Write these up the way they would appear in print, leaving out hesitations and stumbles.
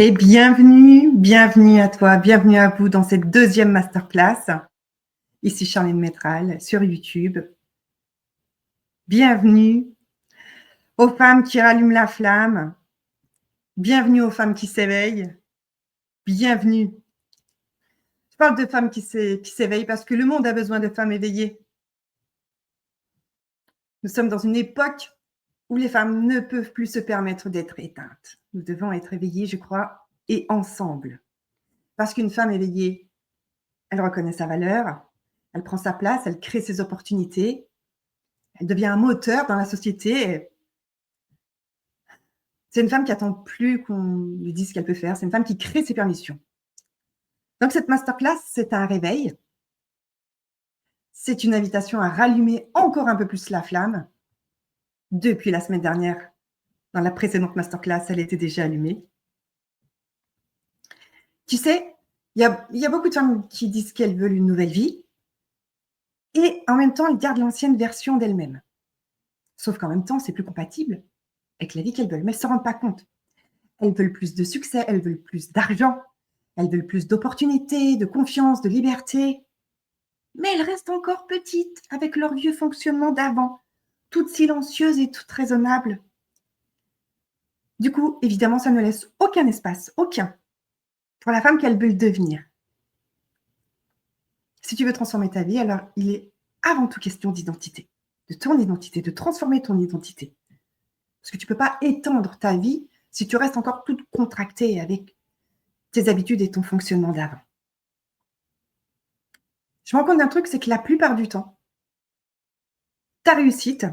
Et bienvenue à toi, bienvenue à vous dans cette deuxième masterclass. Ici Charline Métral sur YouTube. Bienvenue aux femmes qui rallument la flamme. Bienvenue aux femmes qui s'éveillent. Bienvenue. Je parle de femmes qui s'éveillent parce que le monde a besoin de femmes éveillées. Nous sommes dans une époque où les femmes ne peuvent plus se permettre d'être éteintes. Nous devons être éveillées, je crois, et ensemble. Parce qu'une femme éveillée, elle reconnaît sa valeur, elle prend sa place, elle crée ses opportunités, elle devient un moteur dans la société. C'est une femme qui attend plus qu'on lui dise ce qu'elle peut faire, c'est une femme qui crée ses permissions. Donc cette masterclass, c'est un réveil. C'est une invitation à rallumer encore un peu plus la flamme. Depuis la semaine dernière, dans la précédente masterclass, elle était déjà allumée. Tu sais, il y a beaucoup de femmes qui disent qu'elles veulent une nouvelle vie et en même temps, elles gardent l'ancienne version d'elles-mêmes. Sauf qu'en même temps, c'est plus compatible avec la vie qu'elles veulent, mais elles ne s'en rendent pas compte. Elles veulent plus de succès, elles veulent plus d'argent, elles veulent plus d'opportunités, de confiance, de liberté. Mais elles restent encore petites avec leur vieux fonctionnement d'avant, toutes silencieuses et toutes raisonnables. Du coup, évidemment, ça ne laisse aucun espace, aucun, pour la femme qu'elle veut devenir. Si tu veux transformer ta vie, alors il est avant tout question d'identité, de ton identité, de transformer ton identité. Parce que tu ne peux pas étendre ta vie si tu restes encore toute contractée avec tes habitudes et ton fonctionnement d'avant. Je me rends compte d'un truc, c'est que la plupart du temps, ta réussite,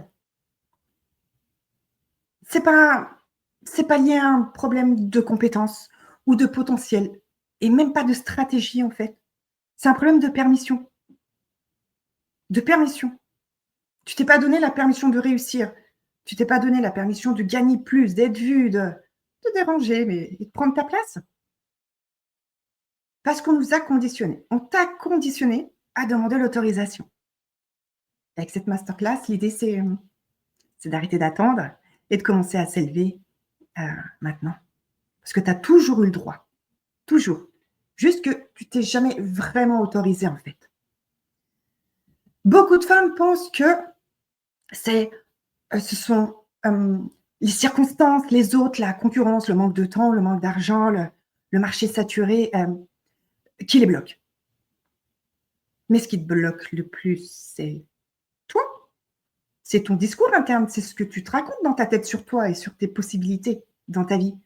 c'est pas lié à un problème de compétences ou de potentiel, et même pas de stratégie en fait. C'est un problème de permission. De permission. Tu t'es pas donné la permission de réussir. Tu t'es pas donné la permission de gagner plus, d'être vu, de déranger, mais de prendre ta place. Parce qu'on nous a conditionnés. On t'a conditionné à demander l'autorisation. Avec cette masterclass, l'idée, c'est d'arrêter d'attendre et de commencer à s'élever maintenant. Parce que tu as toujours eu le droit. Toujours. Juste que tu t'es jamais vraiment autorisé, en fait. Beaucoup de femmes pensent que ce sont les circonstances, les autres, la concurrence, le manque de temps, le manque d'argent, le marché saturé qui les bloquent. Mais ce qui te bloque le plus, c'est toi. C'est ton discours interne, c'est ce que tu te racontes dans ta tête sur toi et sur tes possibilités dans ta vie.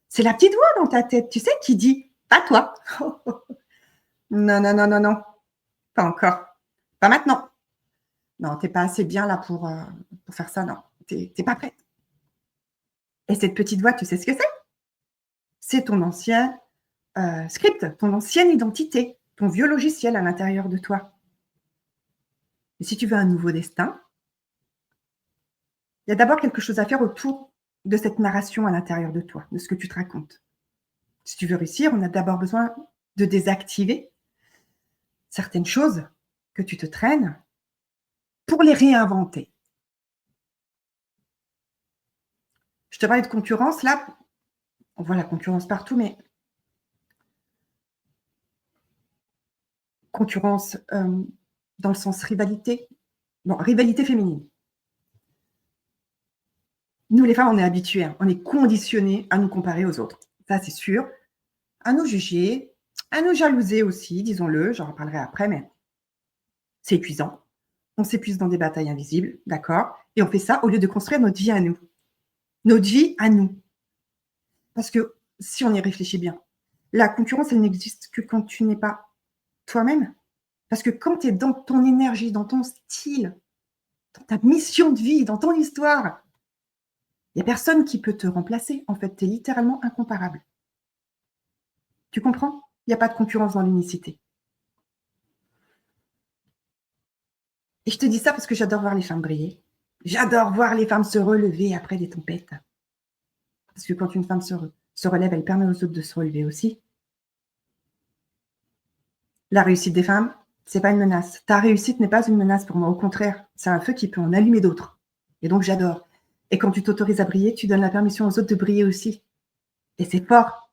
C'est la petite voix dans ta tête, tu sais, qui dit « pas toi ». Non, non, non, non, non, pas encore, pas maintenant. Non, tu n'es pas assez bien là pour faire ça, non, tu n'es pas prête. Et cette petite voix, tu sais ce que c'est? C'est ton ancien script, ton ancienne identité, ton vieux logiciel à l'intérieur de toi. Et si tu veux un nouveau destin, il y a d'abord quelque chose à faire autour de cette narration à l'intérieur de toi, de ce que tu te racontes. Si tu veux réussir, on a d'abord besoin de désactiver certaines choses que tu te traînes pour les réinventer. Je te parlais de concurrence, là, on voit la concurrence partout, mais concurrence dans le sens rivalité, non, rivalité féminine. Nous, les femmes, on est habituées, on est conditionnées à nous comparer aux autres. Ça, c'est sûr. À nous juger, à nous jalouser aussi, disons-le, j'en reparlerai après, mais c'est épuisant. On s'épuise dans des batailles invisibles, d'accord? Et on fait ça au lieu de construire notre vie à nous. Notre vie à nous. Parce que si on y réfléchit bien, la concurrence, elle n'existe que quand tu n'es pas toi-même. Parce que quand tu es dans ton énergie, dans ton style, dans ta mission de vie, dans ton histoire, il n'y a personne qui peut te remplacer. En fait, tu es littéralement incomparable. Tu comprends? Il n'y a pas de concurrence dans l'unicité. Et je te dis ça parce que j'adore voir les femmes briller. J'adore voir les femmes se relever après des tempêtes. Parce que quand une femme se relève, elle permet aux autres de se relever aussi. La réussite des femmes, c'est pas une menace. Ta réussite n'est pas une menace pour moi. Au contraire, c'est un feu qui peut en allumer d'autres. Et donc, j'adore. Et quand tu t'autorises à briller, tu donnes la permission aux autres de briller aussi. Et c'est fort.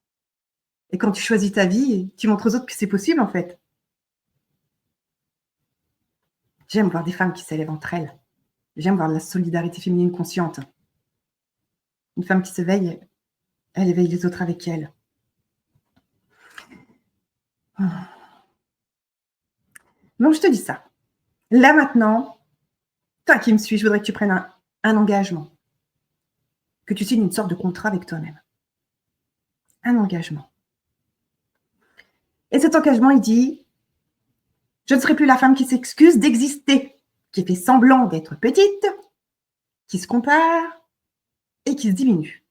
Et quand tu choisis ta vie, tu montres aux autres que c'est possible, en fait. J'aime voir des femmes qui s'élèvent entre elles. J'aime voir la solidarité féminine consciente. Une femme qui s'éveille, elle éveille les autres avec elle. Donc, je te dis ça. Là, maintenant, toi qui me suis, je voudrais que tu prennes un engagement, que tu signes une sorte de contrat avec toi-même. Un engagement. Et cet engagement, il dit, je ne serai plus la femme qui s'excuse d'exister, qui fait semblant d'être petite, qui se compare et qui se diminue.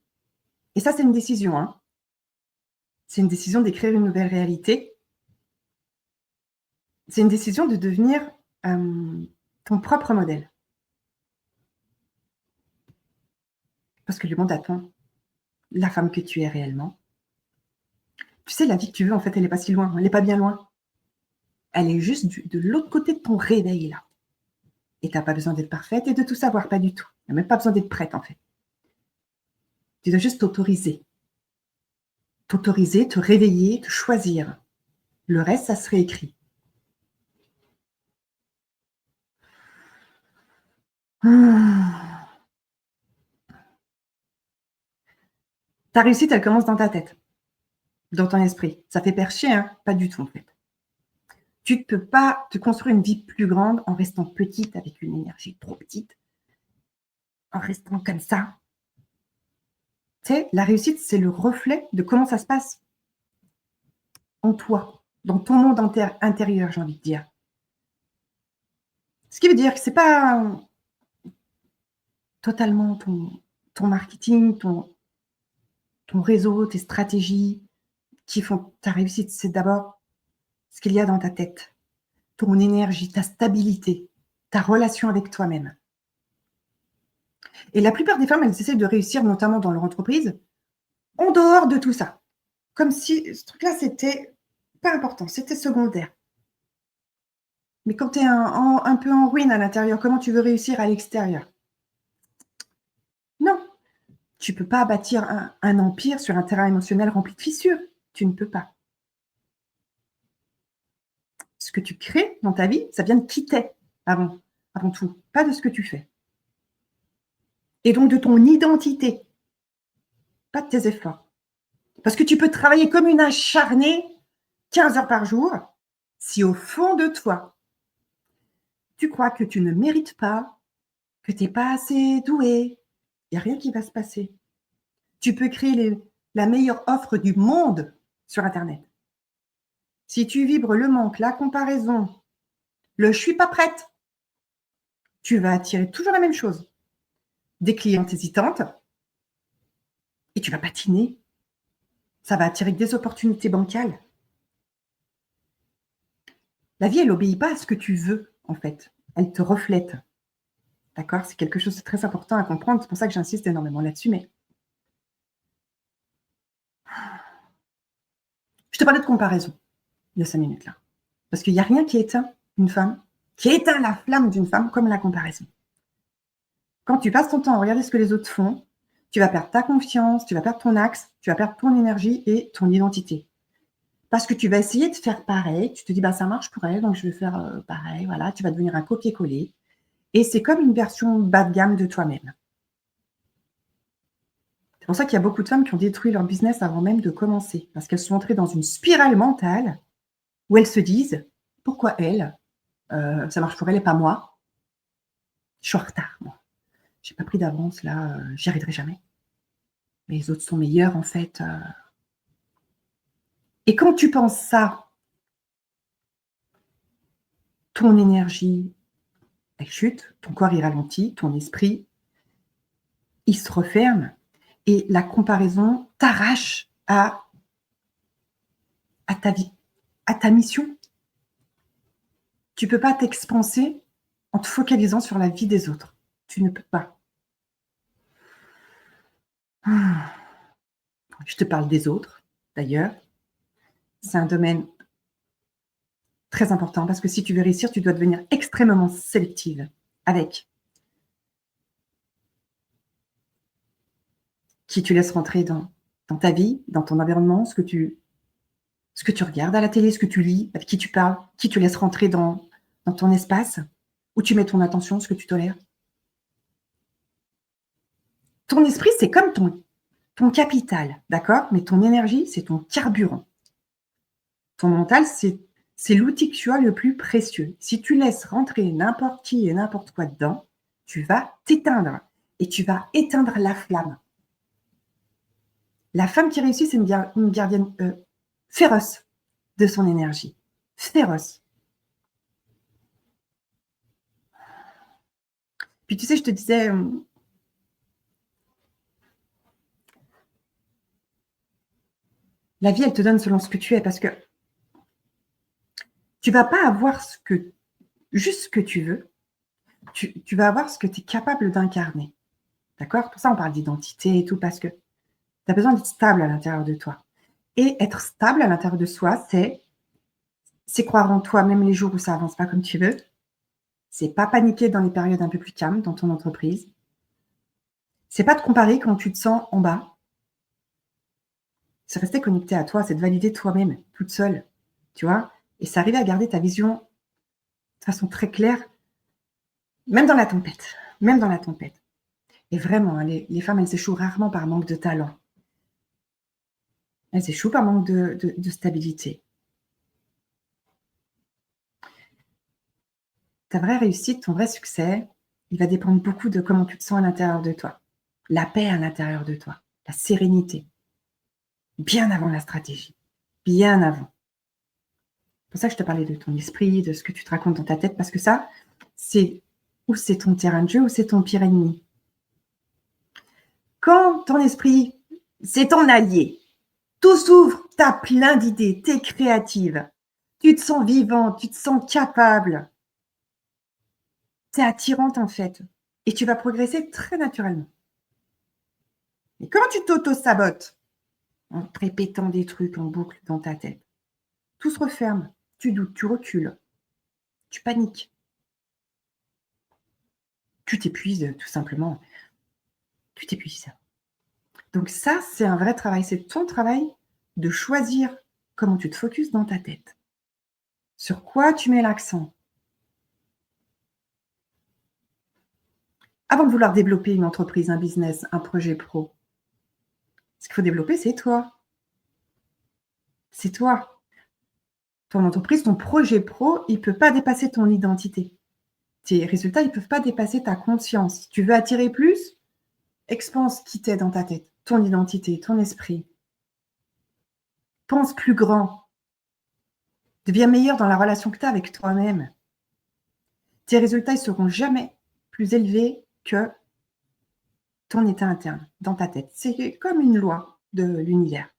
Et ça, c'est une décision. Hein. C'est une décision d'écrire une nouvelle réalité. C'est une décision de devenir ton propre modèle. Parce que le monde attend la femme que tu es réellement. Tu sais, la vie que tu veux, en fait, elle n'est pas si loin. Elle n'est pas bien loin. Elle est juste de l'autre côté de ton réveil, là. Et tu n'as pas besoin d'être parfaite et de tout savoir, pas du tout. Tu n'as même pas besoin d'être prête, en fait. Tu dois juste t'autoriser. T'autoriser, te réveiller, te choisir. Le reste, ça se réécrit. Ta réussite, elle commence dans ta tête, dans ton esprit. Ça fait percher, hein? Pas du tout, en fait. Tu ne peux pas te construire une vie plus grande en restant petite, avec une énergie trop petite, en restant comme ça. Tu sais, la réussite, c'est le reflet de comment ça se passe en toi, dans ton monde intérieur, j'ai envie de dire. Ce qui veut dire que ce n'est pas totalement ton marketing, ton réseau, tes stratégies qui font ta réussite. C'est d'abord ce qu'il y a dans ta tête, ton énergie, ta stabilité, ta relation avec toi-même. Et la plupart des femmes, elles essaient de réussir, notamment dans leur entreprise, en dehors de tout ça. Comme si ce truc-là, c'était pas important, c'était secondaire. Mais quand tu es un peu en ruine à l'intérieur, comment tu veux réussir à l'extérieur? Non, tu ne peux pas bâtir un empire sur un terrain émotionnel rempli de fissures. Tu ne peux pas. Ce que tu crées dans ta vie, ça vient de qui t'es avant tout, pas de ce que tu fais. Et donc de ton identité, pas de tes efforts. Parce que tu peux travailler comme une acharnée 15 heures par jour, si au fond de toi, tu crois que tu ne mérites pas, que tu n'es pas assez doué, il n'y a rien qui va se passer. Tu peux créer la meilleure offre du monde sur Internet. Si tu vibres le manque, la comparaison, le je suis pas prête, tu vas attirer toujours la même chose. Des clientes hésitantes et tu vas patiner. Ça va attirer des opportunités bancales. La vie, elle n'obéit pas à ce que tu veux, en fait. Elle te reflète. D'accord? C'est quelque chose de très important à comprendre. C'est pour ça que j'insiste énormément là-dessus. Mais je te parlais de comparaison il y a 5 minutes là. Parce qu'il n'y a rien qui éteint une femme, qui éteint la flamme d'une femme comme la comparaison. Quand tu passes ton temps à regarder ce que les autres font, tu vas perdre ta confiance, tu vas perdre ton axe, tu vas perdre ton énergie et ton identité. Parce que tu vas essayer de faire pareil, tu te dis, bah, ça marche pour elle, donc je vais faire pareil, voilà, tu vas devenir un copier-coller. Et c'est comme une version bas de gamme de toi-même. C'est pour ça qu'il y a beaucoup de femmes qui ont détruit leur business avant même de commencer, parce qu'elles sont entrées dans une spirale mentale où elles se disent, pourquoi elle, ça marche pour elle et pas moi? Je suis en retard, moi. J'ai pas pris d'avance, là, j'y arriverai jamais. Mais les autres sont meilleurs, en fait. Et quand tu penses ça, ton énergie, elle chute, ton corps, il ralentit, ton esprit, il se referme et la comparaison t'arrache à ta vie, à ta mission. Tu ne peux pas t'expanser en te focalisant sur la vie des autres. Tu ne peux pas. Je te parle des autres, d'ailleurs. C'est un domaine très important parce que si tu veux réussir, tu dois devenir extrêmement sélective avec qui tu laisses rentrer dans ta vie, dans ton environnement, ce que tu Ce que tu regardes à la télé, ce que tu lis, avec qui tu parles, qui tu laisses rentrer dans ton espace, où tu mets ton attention, ce que tu tolères. Ton esprit, c'est comme ton capital, d'accord? Mais ton énergie, c'est ton carburant. Ton mental, c'est l'outil que tu as le plus précieux. Si tu laisses rentrer n'importe qui et n'importe quoi dedans, tu vas t'éteindre et tu vas éteindre la flamme. La femme qui réussit, c'est une gardienne féroce de son énergie. Féroce. Puis tu sais, je te disais, la vie, elle te donne selon ce que tu es parce que tu vas pas avoir juste ce que tu veux. Tu vas avoir ce que tu es capable d'incarner. D'accord? Pour ça, on parle d'identité et tout parce que tu as besoin d'être stable à l'intérieur de toi. Et être stable à l'intérieur de soi, c'est croire en toi, même les jours où ça avance pas comme tu veux. C'est pas paniquer dans les périodes un peu plus calmes dans ton entreprise. C'est pas te comparer quand tu te sens en bas. C'est rester connecté à toi, c'est de valider toi-même, toute seule, tu vois? Et c'est arriver à garder ta vision de façon très claire, même dans la tempête, même dans la tempête. Et vraiment, hein, les femmes, elles échouent rarement par manque de talent. Elles échouent par manque de stabilité. Ta vraie réussite, ton vrai succès, il va dépendre beaucoup de comment tu te sens à l'intérieur de toi. La paix à l'intérieur de toi, la sérénité. Bien avant la stratégie, bien avant. C'est pour ça que je te parlais de ton esprit, de ce que tu te racontes dans ta tête, parce que ça, c'est ton terrain de jeu ou c'est ton pire ennemi. Quand ton esprit, c'est ton allié, tout s'ouvre, tu as plein d'idées, tu es créative, tu te sens vivante, tu te sens capable, tu es attirante en fait, et tu vas progresser très naturellement. Mais quand tu t'auto-sabotes en te répétant des trucs en boucle dans ta tête, tout se referme, tu doutes, tu recules, tu paniques. Tu t'épuises tout simplement. Tu t'épuises. Donc ça, c'est un vrai travail. C'est ton travail de choisir comment tu te focuses dans ta tête. Sur quoi tu mets l'accent. Avant de vouloir développer une entreprise, un business, un projet pro, ce qu'il faut développer, c'est toi. C'est toi. Ton entreprise, ton projet pro, il ne peut pas dépasser ton identité. Tes résultats, ils ne peuvent pas dépasser ta conscience. Si tu veux attirer plus, expanse qui t'est dans ta tête, ton identité, ton esprit. Pense plus grand. Deviens meilleur dans la relation que tu as avec toi-même. Tes résultats ne seront jamais plus élevés que ton état interne, dans ta tête. C'est comme une loi de l'univers.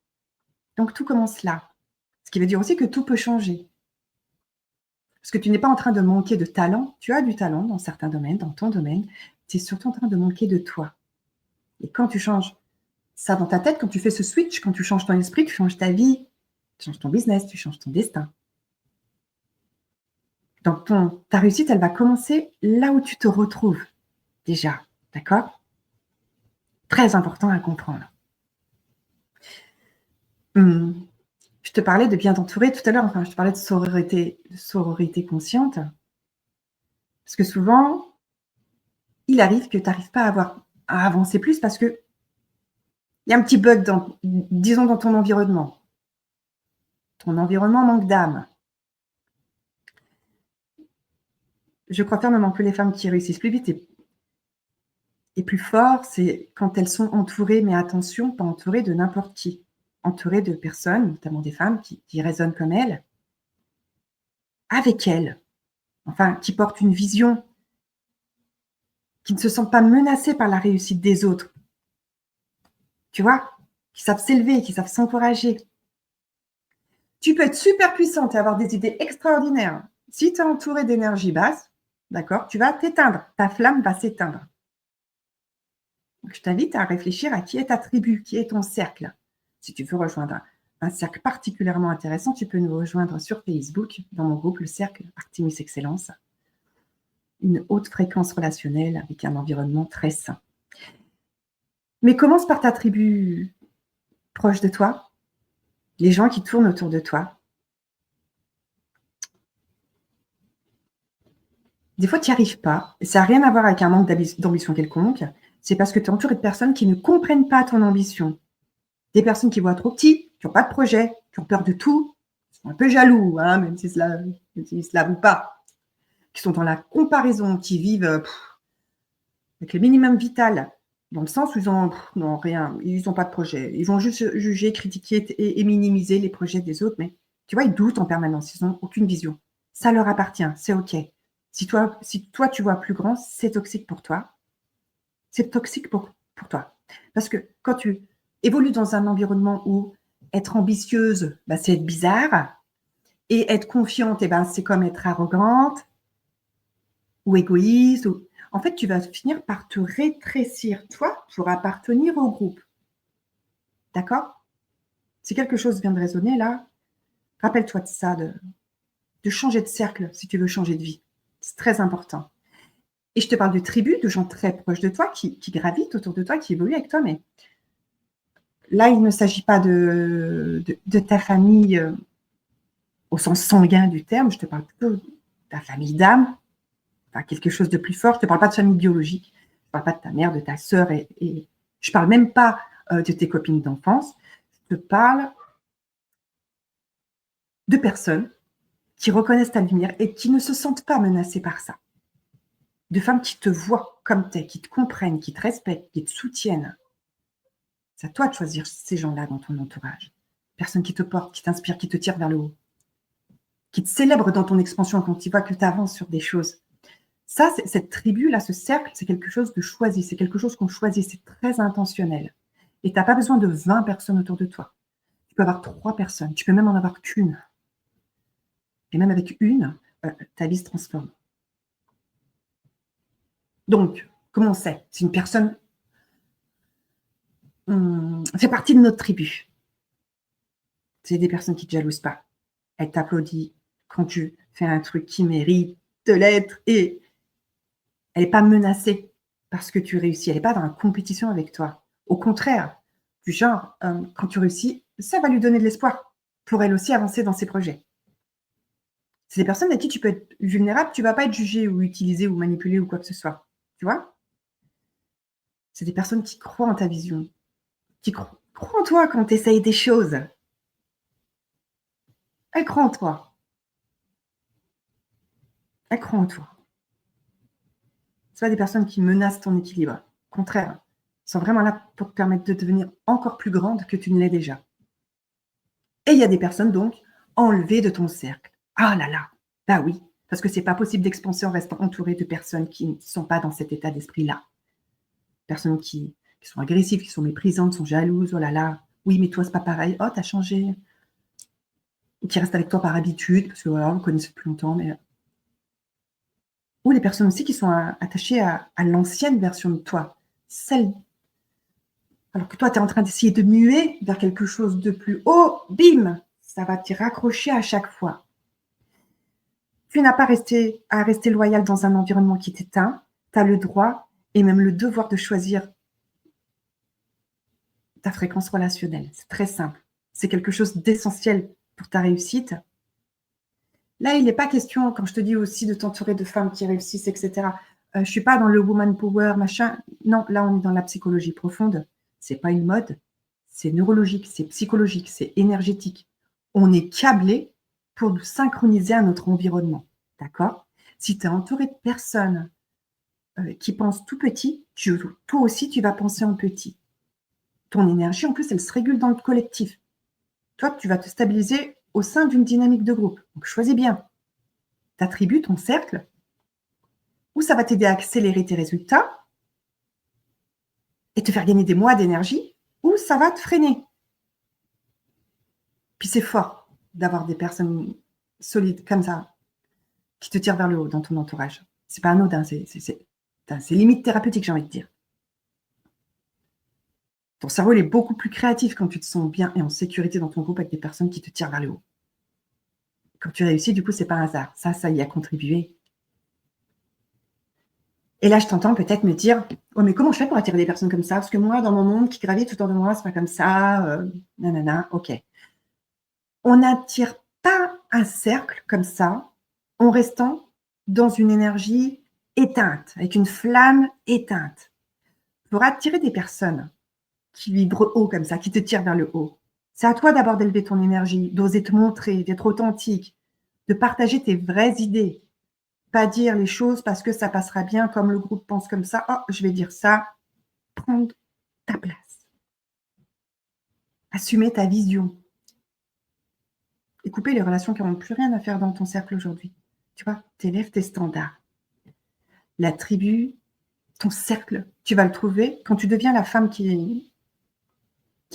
Donc tout commence là. Ce qui veut dire aussi que tout peut changer. Parce que tu n'es pas en train de manquer de talent. Tu as du talent dans certains domaines, dans ton domaine. Tu es surtout en train de manquer de toi. Et quand tu changes ça dans ta tête, quand tu fais ce switch, quand tu changes ton esprit, tu changes ta vie, tu changes ton business, tu changes ton destin. Donc ta réussite, elle va commencer là où tu te retrouves déjà. D'accord? Très important à comprendre. Je te parlais de bien t'entourer tout à l'heure, enfin, je te parlais de sororité consciente. Parce que souvent, il arrive que tu n'arrives pas à avancer plus parce qu'il y a un petit bug, disons, dans ton environnement. Ton environnement manque d'âme. Je crois fermement que les femmes qui réussissent plus vite et plus fort, c'est quand elles sont entourées, mais attention, pas entourées de n'importe qui. Entourées de personnes, notamment des femmes qui raisonnent comme elles, avec elles, enfin, qui portent une vision, qui ne se sentent pas menacées par la réussite des autres. Tu vois? Qui savent s'élever, qui savent s'encourager. Tu peux être super puissante et avoir des idées extraordinaires. Si tu es entourée d'énergie basse, d'accord, tu vas t'éteindre. Ta flamme va s'éteindre. Donc, je t'invite à réfléchir à qui est ta tribu, qui est ton cercle. Si tu veux rejoindre un cercle particulièrement intéressant, tu peux nous rejoindre sur Facebook, dans mon groupe, le cercle Artemis Excellence. Une haute fréquence relationnelle avec un environnement très sain. Mais commence par ta tribu proche de toi. les gens qui tournent autour de toi, des fois, tu n'y arrives pas. Et ça n'a rien à voir avec un manque d'ambition quelconque. C'est parce que tu es entouré de personnes qui ne comprennent pas ton ambition. Des personnes qui voient trop petit, qui n'ont pas de projet, qui ont peur de tout, qui sont un peu jaloux, hein, même si cela ne se l'avouent pas, qui sont dans la comparaison, qui vivent avec le minimum vital, dans le sens où ils n'ont rien, ils n'ont pas de projet. Ils vont juste juger, critiquer et minimiser les projets des autres, mais tu vois, ils doutent en permanence, ils n'ont aucune vision. Ça leur appartient, c'est OK. Si toi, tu vois plus grand, c'est toxique pour toi. C'est toxique pour toi. Parce que quand tu évolues dans un environnement où être ambitieuse, bah, c'est être bizarre, et être confiante, c'est comme être arrogante ou égoïste. En fait, tu vas finir par te rétrécir, toi, pour appartenir au groupe. D'accord? Si quelque chose vient de résonner là, rappelle-toi de ça, de changer de cercle si tu veux changer de vie. C'est très important. Et je te parle de tribus, de gens très proches de toi, qui gravitent autour de toi, qui évoluent avec toi, mais là, il ne s'agit pas de ta famille au sens sanguin du terme, je te parle plutôt de ta famille d'âme, enfin, quelque chose de plus fort. Je ne te parle pas de famille biologique, je ne parle pas de ta mère, de ta sœur, et je ne parle même pas de tes copines d'enfance. Je te parle de personnes qui reconnaissent ta lumière et qui ne se sentent pas menacées par ça. De femmes qui te voient comme tu es, qui te comprennent, qui te respectent, qui te soutiennent. C'est à toi de choisir ces gens-là dans ton entourage. Personnes qui te portent, qui t'inspirent, qui te tirent vers le haut, qui te célèbrent dans ton expansion quand tu vois que tu avances sur des choses. Ça, cette tribu-là, ce cercle, c'est quelque chose de choisi, c'est quelque chose qu'on choisit, c'est très intentionnel. Et tu n'as pas besoin de 20 personnes autour de toi. Tu peux avoir 3 personnes, tu peux même en avoir qu'une. Et même avec une, ta vie se transforme. Donc, comment on sait? C'est une personne fait partie de notre tribu. C'est des personnes qui ne te jalousent pas. Elle t'applaudit quand tu fais un truc qui mérite de l'être et elle n'est pas menacée parce que tu réussis. Elle n'est pas dans la compétition avec toi. Au contraire, du genre, quand tu réussis, ça va lui donner de l'espoir pour elle aussi avancer dans ses projets. C'est des personnes à qui tu peux être vulnérable, tu ne vas pas être jugé ou utilisé ou manipulé ou quoi que ce soit. Tu vois? C'est des personnes qui croient en ta vision, qui croient en toi quand tu essayes des choses. Elles croient en toi. Elles croient en toi. Ce pas des personnes qui menacent ton équilibre. Au contraire, elles sont vraiment là pour te permettre de devenir encore plus grande que tu ne l'es déjà. Et il y a des personnes donc enlevées de ton cercle. Ah là là, bah oui, parce que c'est pas possible d'expanser en restant entouré de personnes qui ne sont pas dans cet état d'esprit-là. Personnes qui sont agressives, qui sont méprisantes, sont jalouses, oh là là, oui, mais toi, c'est pas pareil, oh, t'as changé. Ou qui restent avec toi par habitude, parce que voilà, on ne connaît depuis longtemps, mais. Ou les personnes aussi qui sont attachées à l'ancienne version de toi, celle. Alors que toi, tu es en train d'essayer de muer vers quelque chose de plus haut, bim, ça va t'y raccrocher à chaque fois. Tu n'as pas à rester loyal dans un environnement qui t'éteint. Tu as le droit et même le devoir de choisir ta fréquence relationnelle. C'est très simple. C'est quelque chose d'essentiel pour ta réussite. Là, il n'est pas question, quand je te dis aussi, de t'entourer de femmes qui réussissent, etc. Je ne suis pas dans le woman power, machin. Non, là, on est dans la psychologie profonde. Ce n'est pas une mode. C'est neurologique, c'est psychologique, c'est énergétique. On est câblé pour nous synchroniser à notre environnement. D'accord? Si tu es entouré de personnes qui pensent tout petit, toi aussi, tu vas penser en petit. Ton énergie, en plus, elle se régule dans le collectif. Toi, tu vas te stabiliser au sein d'une dynamique de groupe. Donc, choisis bien ta tribu, ton cercle, où ça va t'aider à accélérer tes résultats et te faire gagner des mois d'énergie, ou ça va te freiner. Puis c'est fort d'avoir des personnes solides comme ça qui te tirent vers le haut dans ton entourage. C'est pas anodin, c'est limite thérapeutique, j'ai envie de dire. Ton cerveau, il est beaucoup plus créatif quand tu te sens bien et en sécurité dans ton groupe avec des personnes qui te tirent vers le haut. Quand tu réussis, du coup, c'est pas un hasard. Ça y a contribué. Et là, je t'entends peut-être me dire, oh, mais comment je fais pour attirer des personnes comme ça? Parce que moi, dans mon monde qui gravite tout autour de moi, c'est pas comme ça. Nanana, ok. On n'attire pas un cercle comme ça en restant dans une énergie éteinte, avec une flamme éteinte. Pour attirer des personnes qui vibrent haut comme ça, qui te tirent vers le haut, c'est à toi d'abord d'élever ton énergie, d'oser te montrer, d'être authentique, de partager tes vraies idées. Pas dire les choses parce que ça passera bien, comme le groupe pense comme ça. Oh, je vais dire ça. Prendre ta place. Assumer ta vision. Et couper les relations qui n'ont plus rien à faire dans ton cercle aujourd'hui. Tu vois, t'élèves tes standards. La tribu, ton cercle, tu vas le trouver quand tu deviens la femme qui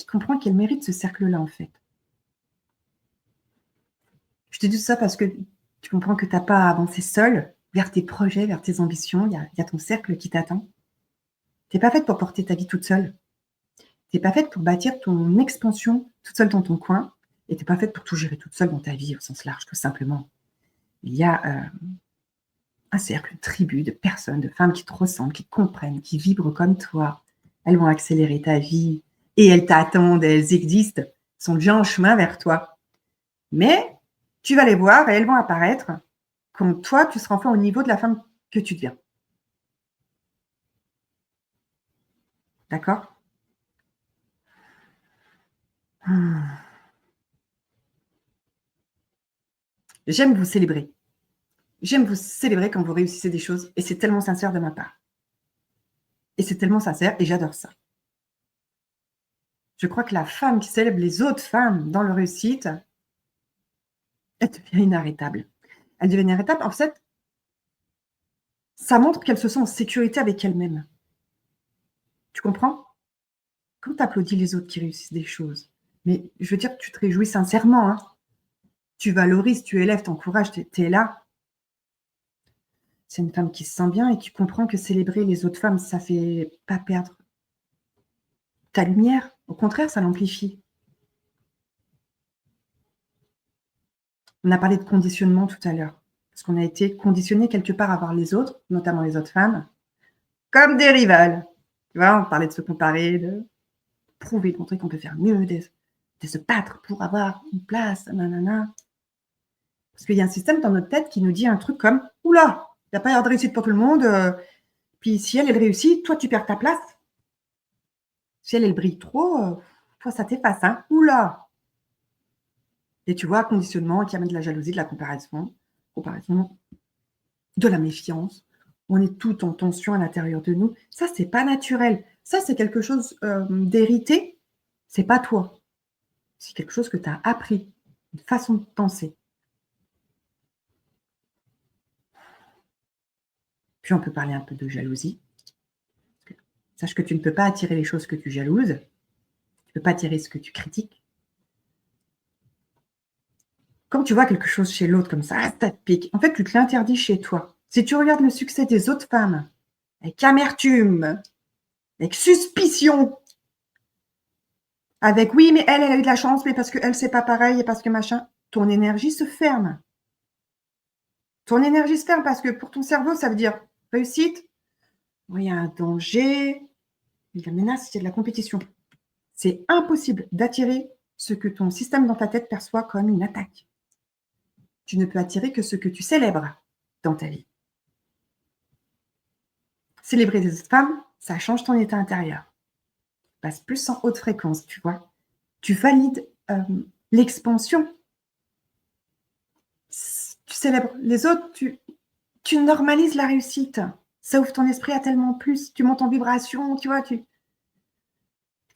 comprend qu'elle mérite ce cercle-là, en fait. Je te dis ça parce que tu comprends que tu n'as pas à avancer seule vers tes projets, vers tes ambitions. Il y a ton cercle qui t'attend. Tu n'es pas faite pour porter ta vie toute seule. Tu n'es pas faite pour bâtir ton expansion toute seule dans ton coin. Et tu n'es pas faite pour tout gérer toute seule dans ta vie au sens large, tout simplement. Il y a un cercle, une tribu de personnes, de femmes qui te ressemblent, qui te comprennent, qui vibrent comme toi. Elles vont accélérer ta vie et elles t'attendent, elles existent, sont déjà en chemin vers toi. Mais tu vas les voir et elles vont apparaître quand toi, tu seras enfin au niveau de la femme que tu deviens. D'accord? J'aime vous célébrer. J'aime vous célébrer quand vous réussissez des choses et c'est tellement sincère de ma part. Et c'est tellement sincère et j'adore ça. Je crois que la femme qui célèbre les autres femmes dans leur réussite, elle devient inarrêtable. Elle devient inarrêtable. En fait, ça montre qu'elle se sent en sécurité avec elle-même. Tu comprends? Quand tu applaudis les autres qui réussissent des choses, mais je veux dire que tu te réjouis sincèrement, hein. Tu valorises, tu élèves, tu encourages, tu es là. C'est une femme qui se sent bien et qui comprend que célébrer les autres femmes, ça fait pas perdre ta lumière. Au contraire, ça l'amplifie. On a parlé de conditionnement tout à l'heure, parce qu'on a été conditionné quelque part à voir les autres, notamment les autres femmes, comme des rivales. Tu vois, on parlait de se comparer, de prouver, de montrer qu'on peut faire mieux, de se battre pour avoir une place, nanana. Parce qu'il y a un système dans notre tête qui nous dit un truc comme « Oula, il n'y a pas de réussite pour tout le monde, puis si elle réussit, toi, tu perds ta place. Si elle brille trop, toi, ça t'efface, hein. Oula !» Et tu vois, conditionnement qui amène de la jalousie, de la comparaison, de la méfiance. On est tout en tension à l'intérieur de nous. Ça, c'est pas naturel. Ça, c'est quelque chose d'hérité. C'est pas toi. C'est quelque chose que tu as appris, une façon de penser. Puis on peut parler un peu de jalousie. Sache que tu ne peux pas attirer les choses que tu jalouses. Tu ne peux pas attirer ce que tu critiques. Quand tu vois quelque chose chez l'autre comme ça te pique. En fait, tu te l'interdis chez toi. Si tu regardes le succès des autres femmes avec amertume, avec suspicion, avec oui, mais elle a eu de la chance, mais parce qu'elle, c'est pas pareil et parce que machin, ton énergie se ferme. Ton énergie se ferme parce que pour ton cerveau, ça veut dire réussite, il y a un danger, il y a de la menace, il y a de la compétition. C'est impossible d'attirer ce que ton système dans ta tête perçoit comme une attaque. Tu ne peux attirer que ce que tu célèbres dans ta vie. Célébrer des autres femmes, ça change ton état intérieur. Tu passes plus en haute fréquence, tu vois. Tu valides l'expansion. Tu célèbres les autres, tu normalises la réussite. Ça ouvre ton esprit à tellement plus. Tu montes en vibration, tu vois, tu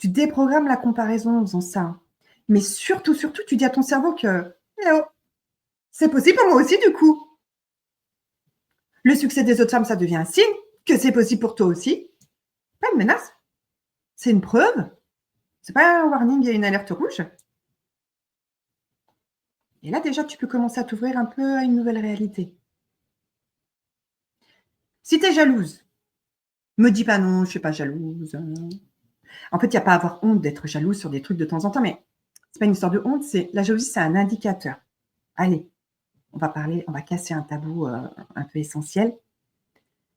déprogrammes la comparaison en faisant ça. Mais surtout, tu dis à ton cerveau que eh oh, c'est possible pour moi aussi, du coup. Le succès des autres femmes, ça devient un signe que c'est possible pour toi aussi. Pas une menace. C'est une preuve. C'est pas un warning et une alerte rouge. Et là, déjà, tu peux commencer à t'ouvrir un peu à une nouvelle réalité. Si tu es jalouse, me dis pas non, je suis pas jalouse. En fait, il n'y a pas à avoir honte d'être jalouse sur des trucs de temps en temps, mais c'est pas une histoire de honte, c'est la jalousie, c'est un indicateur. Allez, on va casser un tabou un peu essentiel.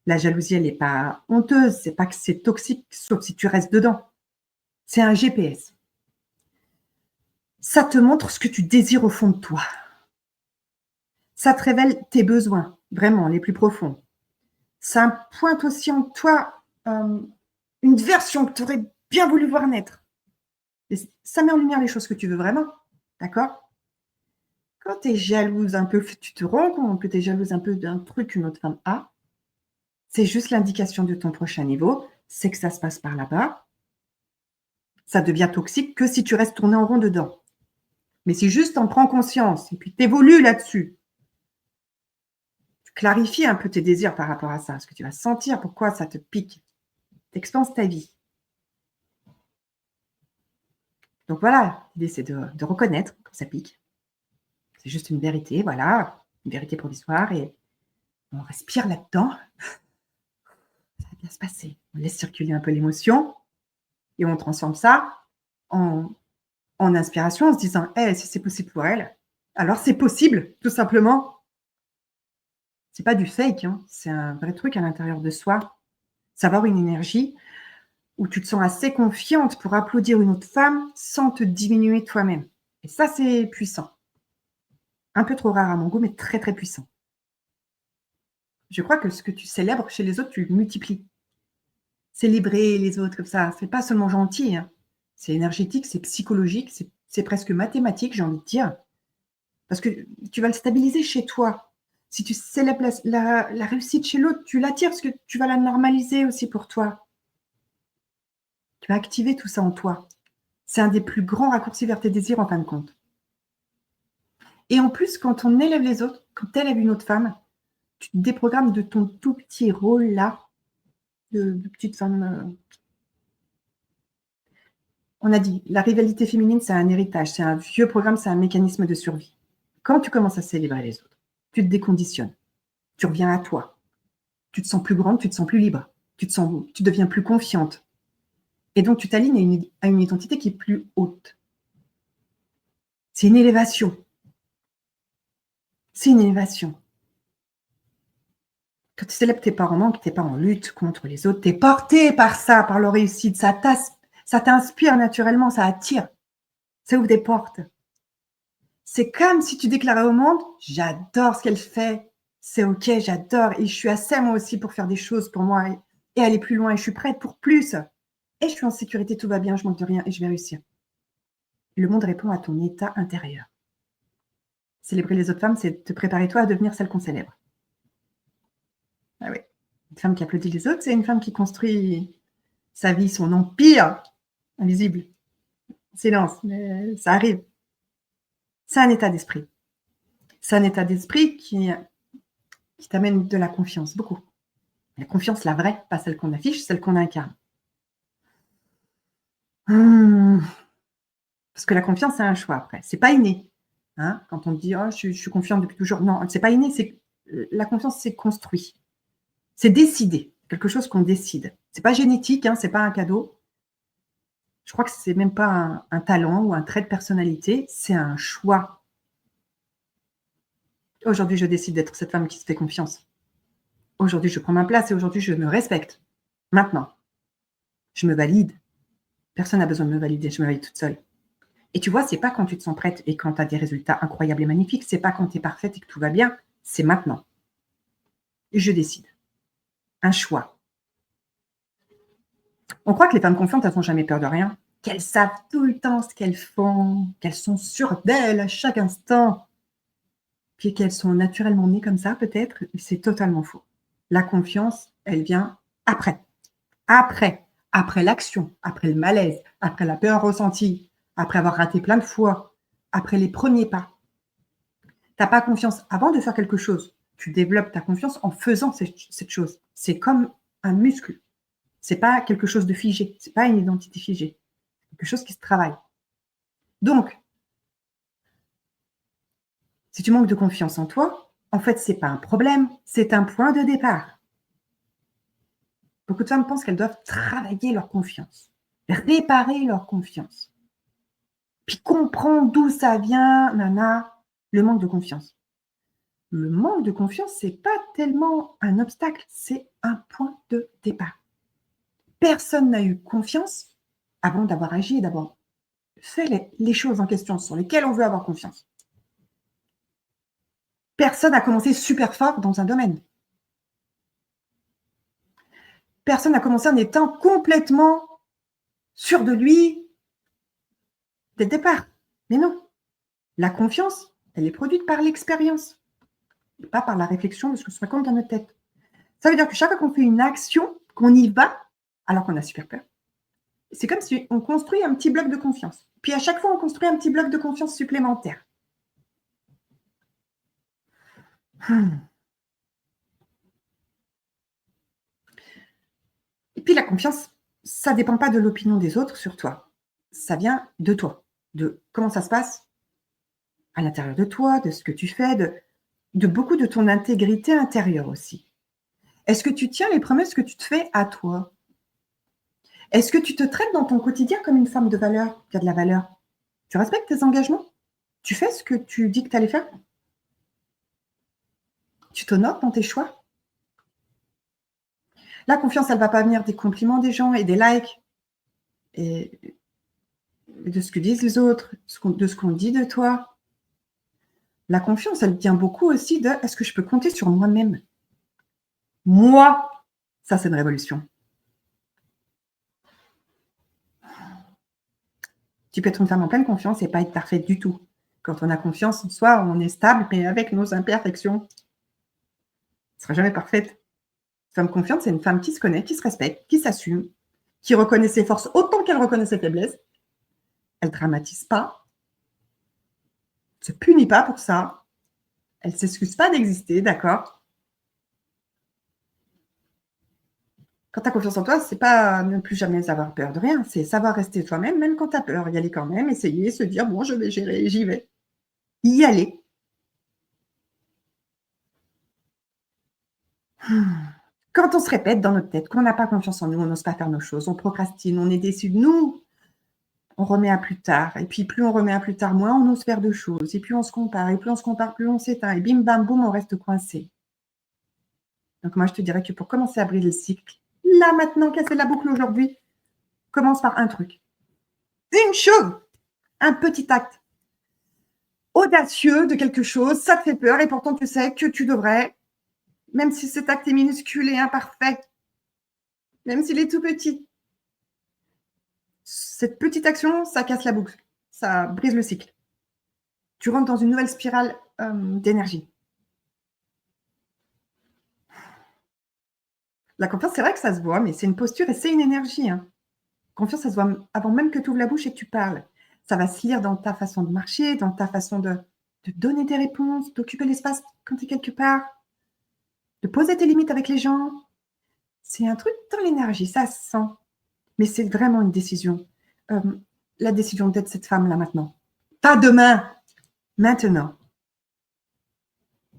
La jalousie, elle n'est pas honteuse, c'est pas que c'est toxique, sauf si tu restes dedans. C'est un GPS. Ça te montre ce que tu désires au fond de toi. Ça te révèle tes besoins, vraiment les plus profonds. Ça pointe aussi en toi, une version que tu aurais bien voulu voir naître. Et ça met en lumière les choses que tu veux vraiment, d'accord? Quand tu es jalouse un peu, tu te rends compte que tu es jalouse un peu d'un truc qu'une autre femme a, c'est juste l'indication de ton prochain niveau, c'est que ça se passe par là-bas. Ça devient toxique que si tu restes tourné en rond dedans. Mais si juste en prends conscience et puis tu évolues là-dessus, tu clarifies un peu tes désirs par rapport à ça, parce que tu vas sentir pourquoi ça te pique. Tu expanses ta vie. Donc voilà, l'idée c'est de reconnaître que ça pique. C'est juste une vérité, voilà, une vérité provisoire et on respire là-dedans. Ça va bien se passer. On laisse circuler un peu l'émotion et on transforme ça en, en inspiration en se disant hey, si c'est possible pour elle, alors c'est possible, tout simplement. C'est pas du fake, hein, c'est un vrai truc à l'intérieur de soi. Savoir une énergie où tu te sens assez confiante pour applaudir une autre femme sans te diminuer toi-même. Et ça, c'est puissant. Un peu trop rare à mon goût, mais très, très puissant. Je crois que ce que tu célèbres chez les autres, tu le multiplies. Célébrer les autres comme ça, c'est pas seulement gentil, hein. C'est énergétique, c'est psychologique, c'est presque mathématique, j'ai envie de dire. Parce que tu vas le stabiliser chez toi. Si tu célèbres la réussite chez l'autre, tu l'attires parce que tu vas la normaliser aussi pour toi. Tu vas activer tout ça en toi. C'est un des plus grands raccourcis vers tes désirs en fin de compte. Et en plus, quand on élève les autres, quand tu élèves une autre femme, tu te déprogrammes de ton tout petit rôle là, de petite femme. On a dit, la rivalité féminine, c'est un héritage, c'est un vieux programme, c'est un mécanisme de survie. Quand tu commences à célébrer les autres, tu te déconditionnes, tu reviens à toi, tu te sens plus grande, tu te sens plus libre, tu deviens plus confiante. Et donc, tu t'alignes à une identité qui est plus haute. C'est une élévation. C'est une élévation. Quand tu célèbres tes parents, que tu n'es pas en lutte contre les autres, tu es porté par ça, par leur réussite, ça t'inspire naturellement, ça attire, ça ouvre des portes. C'est comme si tu déclarais au monde, j'adore ce qu'elle fait, c'est ok, j'adore, et je suis assez moi aussi pour faire des choses pour moi et aller plus loin, et je suis prête pour plus. Et je suis en sécurité, tout va bien, je manque de rien et je vais réussir. Le monde répond à ton état intérieur. Célébrer les autres femmes, c'est te préparer toi à devenir celle qu'on célèbre. Ah oui. Une femme qui applaudit les autres, c'est une femme qui construit sa vie, son empire invisible. Silence, mais ça arrive. C'est un état d'esprit. C'est un état d'esprit qui t'amène de la confiance, beaucoup. La confiance, la vraie, pas celle qu'on affiche, celle qu'on incarne. Parce que la confiance, c'est un choix après. C'est pas inné. Hein, quand on dit oh, je suis confiante depuis toujours. Non, c'est pas inné. La confiance, c'est construit. C'est décidé. Quelque chose qu'on décide. C'est pas génétique, hein, c'est pas un cadeau. Je crois que c'est même pas un talent ou un trait de personnalité, c'est un choix. Aujourd'hui, je décide d'être cette femme qui se fait confiance. Aujourd'hui, je prends ma place et aujourd'hui, je me respecte. Maintenant, je me valide. Personne n'a besoin de me valider, je me valide toute seule. Et tu vois, c'est pas quand tu te sens prête et quand tu as des résultats incroyables et magnifiques, c'est pas quand tu es parfaite et que tout va bien, c'est maintenant. Et je décide. Un choix. On croit que les femmes confiantes, elles n'ont jamais peur de rien, qu'elles savent tout le temps ce qu'elles font, qu'elles sont sûres d'elles à chaque instant, puis qu'elles sont naturellement nées comme ça, peut-être. C'est totalement faux. La confiance, elle vient après. Après l'action, après le malaise, après la peur ressentie, après avoir raté plein de fois, après les premiers pas. Tu n'as pas confiance avant de faire quelque chose. Tu développes ta confiance en faisant cette chose. C'est comme un muscle. C'est pas quelque chose de figé. C'est pas une identité figée. C'est quelque chose qui se travaille. Donc, si tu manques de confiance en toi, en fait, c'est pas un problème, c'est un point de départ. Beaucoup de femmes pensent qu'elles doivent travailler leur confiance, réparer leur confiance, puis comprendre d'où ça vient, nana, le manque de confiance. Le manque de confiance, c'est pas tellement un obstacle, c'est un point de départ. Personne n'a eu confiance avant d'avoir agi et d'avoir C'est les choses en question sur lesquelles on veut avoir confiance. Personne n'a commencé super fort dans un domaine. Personne n'a commencé en étant complètement sûr de lui dès le départ. Mais non, la confiance, elle est produite par l'expérience, et pas par la réflexion de ce que se raconte dans notre tête. Ça veut dire que chaque fois qu'on fait une action, qu'on y va, alors qu'on a super peur, c'est comme si on construit un petit bloc de confiance. Puis à chaque fois, on construit un petit bloc de confiance supplémentaire. Et puis la confiance, ça ne dépend pas de l'opinion des autres sur toi. Ça vient de toi, de comment ça se passe à l'intérieur de toi, de ce que tu fais, de beaucoup de ton intégrité intérieure aussi. Est-ce que tu tiens les promesses que tu te fais à toi? Est-ce que tu te traites dans ton quotidien comme une femme de valeur, qui a de la valeur? Tu respectes tes engagements? Tu fais ce que tu dis que tu allais faire? Tu t'honores dans tes choix? La confiance, elle ne va pas venir des compliments des gens et des likes et de ce que disent les autres, de ce qu'on dit de toi. La confiance, elle vient beaucoup aussi de est-ce que je peux compter sur moi-même? Moi, ça, c'est une révolution. Tu peux être une femme en pleine confiance et pas être parfaite du tout. Quand on a confiance en soi, on est stable, mais avec nos imperfections. Elle ne sera jamais parfaite. Une femme confiante, c'est une femme qui se connaît, qui se respecte, qui s'assume, qui reconnaît ses forces autant qu'elle reconnaît ses faiblesses. Elle ne dramatise pas, ne se punit pas pour ça. Elle ne s'excuse pas d'exister, d'accord? Quand tu as confiance en toi, c'est pas ne plus jamais avoir peur de rien, c'est savoir rester toi-même, même quand tu as peur, y aller quand même, essayer, se dire: «Bon, je vais gérer, j'y vais». Y aller. Quand on se répète dans notre tête qu'on n'a pas confiance en nous, on n'ose pas faire nos choses, on procrastine, on est déçu de nous, on remet à plus tard et puis plus on remet à plus tard, moins on ose faire de choses et plus on se compare et plus on se compare, plus on s'éteint et bim bam boum, on reste coincé. Donc moi, je te dirais que pour commencer à briser le cycle, là, maintenant, casser la boucle aujourd'hui, commence par un truc. Une chose, un petit acte audacieux de quelque chose, ça te fait peur et pourtant tu sais que tu devrais, même si cet acte est minuscule et imparfait, même s'il est tout petit, cette petite action, ça casse la boucle, ça brise le cycle. Tu rentres dans une nouvelle spirale d'énergie. La confiance, c'est vrai que ça se voit, mais c'est une posture et c'est une énergie. Hein. Confiance, ça se voit avant même que tu ouvres la bouche et que tu parles. Ça va se lire dans ta façon de marcher, dans ta façon de donner des réponses, d'occuper l'espace quand tu es quelque part, de poser tes limites avec les gens. C'est un truc dans l'énergie, ça se sent. Mais c'est vraiment une décision. La décision d'être cette femme-là maintenant. Pas demain, maintenant.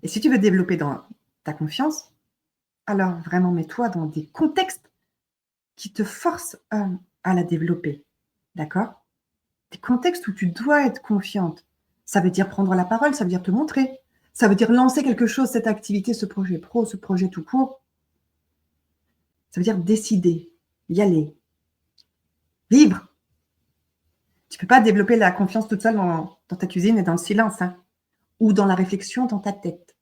Et si tu veux développer dans ta confiance, alors vraiment mets-toi dans des contextes qui te forcent à la développer. D'accord? Des contextes où tu dois être confiante. Ça veut dire prendre la parole, ça veut dire te montrer. Ça veut dire lancer quelque chose, cette activité, ce projet pro, ce projet tout court. Ça veut dire décider, y aller, vivre. Tu ne peux pas développer la confiance toute seule dans ta cuisine et dans le silence, hein, ou dans la réflexion dans ta tête,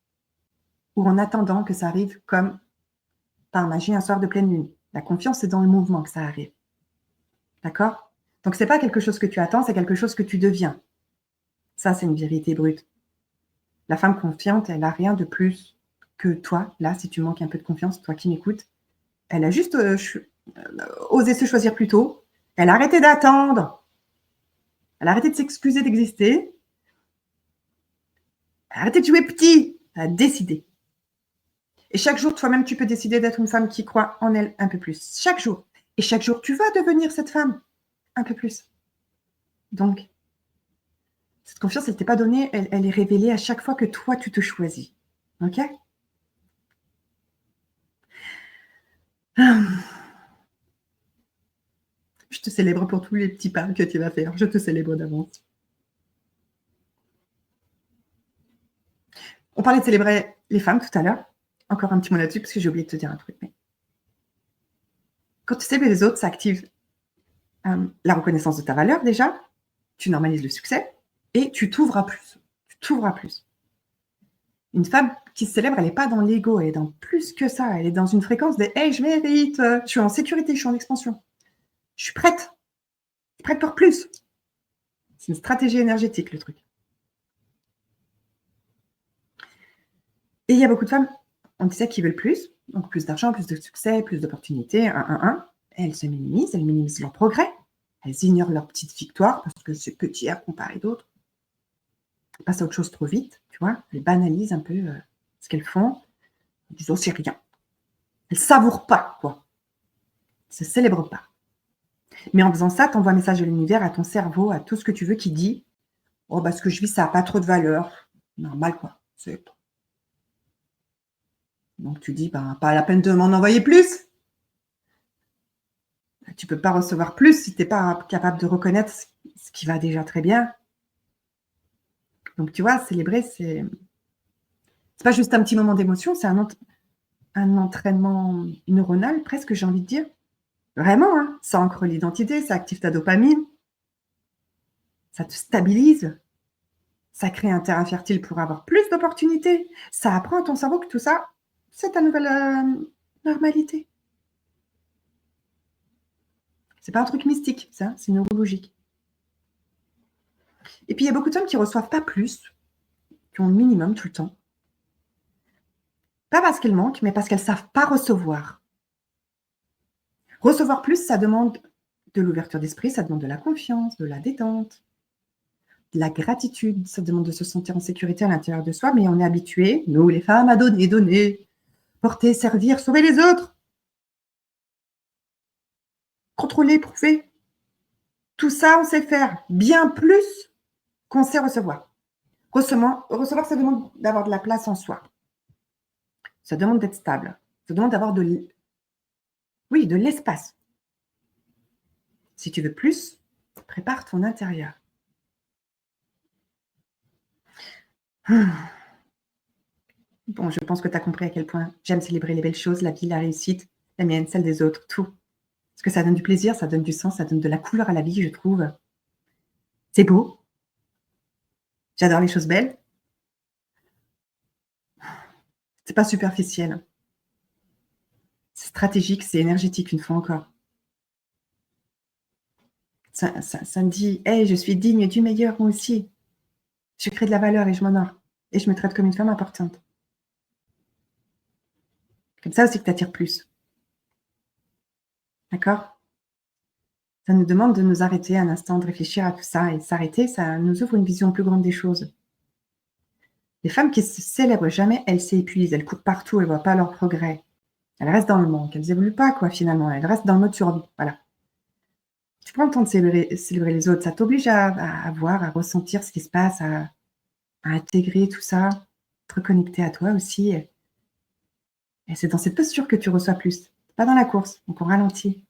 ou en attendant que ça arrive comme par magie un soir de pleine lune. La confiance, c'est dans le mouvement que ça arrive. D'accord? Donc, ce n'est pas quelque chose que tu attends, c'est quelque chose que tu deviens. Ça, c'est une vérité brute. La femme confiante, elle n'a rien de plus que toi. Là, si tu manques un peu de confiance, toi qui m'écoutes, elle a juste osé se choisir plus tôt. Elle a arrêté d'attendre. Elle a arrêté de s'excuser d'exister. Elle a arrêté de jouer petit. Elle a décidé. Et chaque jour, toi-même, tu peux décider d'être une femme qui croit en elle un peu plus. Chaque jour. Et chaque jour, tu vas devenir cette femme un peu plus. Donc, cette confiance, elle ne t'est pas donnée, elle est révélée à chaque fois que toi, tu te choisis. OK? Je te célèbre pour tous les petits pas que tu vas faire. Je te célèbre d'avance. On parlait de célébrer les femmes tout à l'heure. Encore un petit mot là-dessus, parce que j'ai oublié de te dire un truc. Mais quand tu célèbres les autres, ça active la reconnaissance de ta valeur déjà. tu normalises le succès et tu t'ouvres à plus. Tu t'ouvres à plus. Une femme qui se célèbre, elle n'est pas dans l'ego, elle est dans plus que ça. Elle est dans une fréquence de « Hey, je mérite, je suis en sécurité, je suis en expansion. Je suis prête. Je suis prête pour plus. » C'est une stratégie énergétique, le truc. Et il y a beaucoup de femmes, on disait, qui veulent plus. Donc plus d'argent, plus de succès, plus d'opportunités, Et elles se minimisent, elles minimisent leur progrès. Elles ignorent leurs petites victoires parce que c'est petit à comparer d'autres. Elles passent à autre chose trop vite, tu vois. Elles banalisent un peu ce qu'elles font. Elles disent « Oh, c'est rien ». Elles ne savourent pas, quoi. Elles ne se célèbrent pas. Mais en faisant ça, tu envoies un message de l'univers à ton cerveau, à tout ce que tu veux, qui dit « Oh, bah, ce que je vis, ça n'a pas trop de valeur. Normal, quoi. C'est... » Donc tu dis, bah, pas la peine de m'en envoyer plus. Tu ne peux pas recevoir plus si tu n'es pas capable de reconnaître ce qui va déjà très bien. Donc tu vois, célébrer, c'est pas juste un petit moment d'émotion, c'est un entraînement neuronal, presque, j'ai envie de dire. Vraiment, hein, ça ancre l'identité, ça active ta dopamine, ça te stabilise, ça crée un terrain fertile pour avoir plus d'opportunités. Ça apprend à ton cerveau que tout ça, c'est ta nouvelle normalité. C'est pas un truc mystique, ça, c'est neurologique. Et puis, il y a beaucoup de femmes qui ne reçoivent pas plus, qui ont le minimum tout le temps. Pas parce qu'elles manquent, mais parce qu'elles ne savent pas recevoir. Recevoir plus, ça demande de l'ouverture d'esprit, ça demande de la confiance, de la détente, de la gratitude, ça demande de se sentir en sécurité à l'intérieur de soi, mais on est habitués, nous les femmes, à donner, porter, servir, sauver les autres, contrôler, prouver. Tout ça, on sait faire bien plus qu'on sait recevoir. Recevoir, ça demande d'avoir de la place en soi. Ça demande d'être stable. Ça demande d'avoir de l'espace. Si tu veux plus, prépare ton intérieur. Bon, je pense que tu as compris à quel point j'aime célébrer les belles choses, la vie, la réussite, la mienne, celle des autres, tout. Parce que ça donne du plaisir, ça donne du sens, ça donne de la couleur à la vie, je trouve. C'est beau. J'adore les choses belles. C'est pas superficiel. C'est stratégique, c'est énergétique, une fois encore. Ça me dit, hey, je suis digne du meilleur, moi aussi. Je crée de la valeur et je m'honore. Et je me traite comme une femme importante. Comme ça aussi que tu attires plus. D'accord? Ça nous demande de nous arrêter un instant, de réfléchir à tout ça. Et s'arrêter, ça nous ouvre une vision plus grande des choses. Les femmes qui ne se célèbrent jamais, elles s'épuisent, elles courent partout, elles ne voient pas leur progrès. Elles restent dans le manque, elles n'évoluent pas, quoi, finalement. Elles restent dans le mode survie. Voilà. Tu prends le temps de célébrer les autres, ça t'oblige à voir, à ressentir ce qui se passe, à intégrer tout ça, te reconnecter à toi aussi. Et c'est dans cette posture que tu reçois plus. Pas dans la course, donc on ralentit.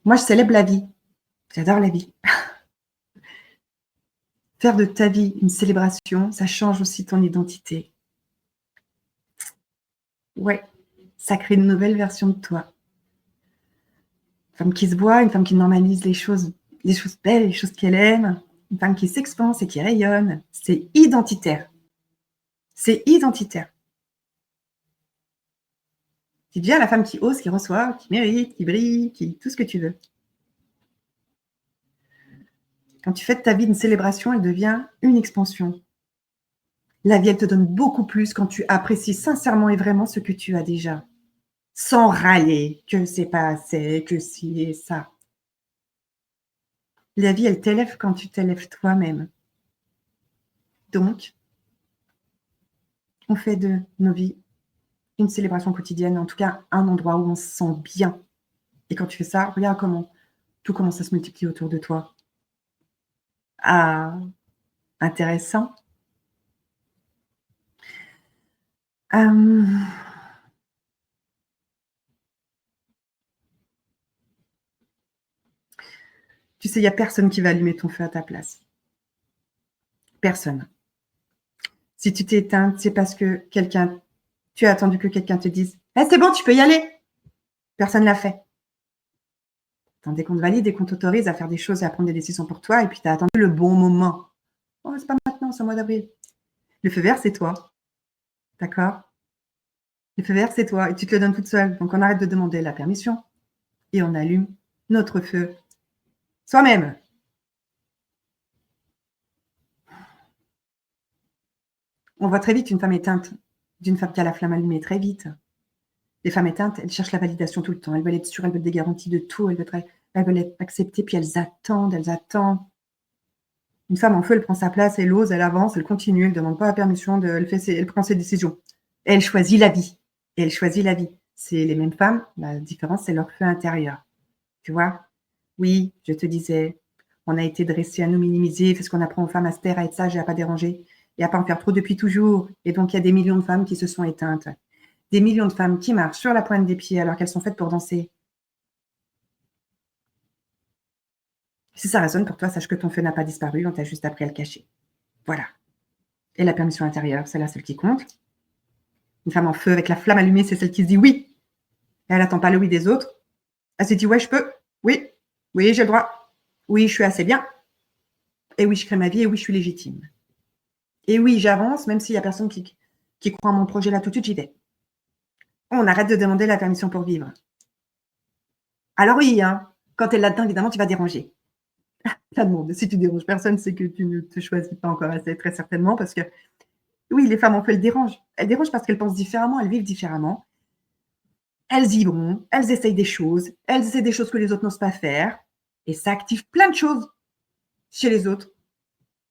Moi, je célèbre la vie. J'adore la vie. Faire de ta vie une célébration, ça change aussi ton identité. Ouais, ça crée une nouvelle version de toi. Une femme qui se voit, une femme qui normalise les choses belles, les choses qu'elle aime, une femme qui s'expanse et qui rayonne. C'est identitaire. C'est identitaire. Tu deviens la femme qui ose, qui reçoit, qui mérite, qui brille, qui tout ce que tu veux. Quand tu fais de ta vie une célébration, elle devient une expansion. La vie, elle te donne beaucoup plus quand tu apprécies sincèrement et vraiment ce que tu as déjà. Sans râler que c'est pas assez, que ci et ça. La vie, elle t'élève quand tu t'élèves toi-même. Donc, on fait de nos vies une célébration quotidienne, en tout cas un endroit où on se sent bien. Et quand tu fais ça, regarde comment tout commence à se multiplier autour de toi. Ah, intéressant. Tu sais, il n'y a personne qui va allumer ton feu à ta place. Personne. Si tu t'es éteinte, c'est parce que tu as attendu que quelqu'un te dise « c'est bon, tu peux y aller ». Personne ne l'a fait. Dès qu'on te valide et qu'on t'autorise à faire des choses et à prendre des décisions pour toi, et puis tu as attendu le bon moment. Oh, c'est pas maintenant, c'est au mois d'avril. Le feu vert, c'est toi. D'accord? Le feu vert, c'est toi et tu te le donnes toute seule. Donc on arrête de demander la permission et on allume notre feu soi-même. On voit très vite une femme éteinte d'une femme qui a la flamme allumée, très vite. Les femmes éteintes, elles cherchent la validation tout le temps. Elles veulent être sûres, elles veulent des garanties de tout, elles veulent être acceptées, puis elles attendent, elles attendent. Une femme en feu, elle prend sa place, elle ose, elle avance, elle continue, elle ne demande pas la permission, elle prend ses décisions. Et elle choisit la vie. Et elle choisit la vie. C'est les mêmes femmes, la différence, c'est leur feu intérieur. Tu vois? Oui, je te disais, on a été dressés à nous minimiser, parce qu'on apprend aux femmes à se taire, à être sages et à pas déranger, et à pas en faire trop depuis toujours. Et donc, il y a des millions de femmes qui se sont éteintes. Des millions de femmes qui marchent sur la pointe des pieds alors qu'elles sont faites pour danser. Si ça résonne pour toi, sache que ton feu n'a pas disparu, on t'a juste appris à le cacher. Voilà. Et la permission intérieure, c'est la seule qui compte. Une femme en feu avec la flamme allumée, c'est celle qui se dit oui. Et elle n'attend pas le oui des autres. Elle se dit ouais, je peux. Oui. Oui, j'ai le droit. Oui, je suis assez bien. Et oui, je crée ma vie. Et oui, je suis légitime. Et oui, j'avance, même s'il n'y a personne qui croit en mon projet là tout de suite, j'y vais. On arrête de demander la permission pour vivre. Alors oui, hein, quand tu es là-dedans, évidemment, tu vas déranger. La demande. Si tu déranges personne, c'est que tu ne te choisis pas encore assez, très certainement, parce que oui, les femmes en feu, elles dérangent. Elles dérangent parce qu'elles pensent différemment, elles vivent différemment. Elles y vont, elles essayent des choses, elles essaient des choses que les autres n'osent pas faire, et ça active plein de choses chez les autres.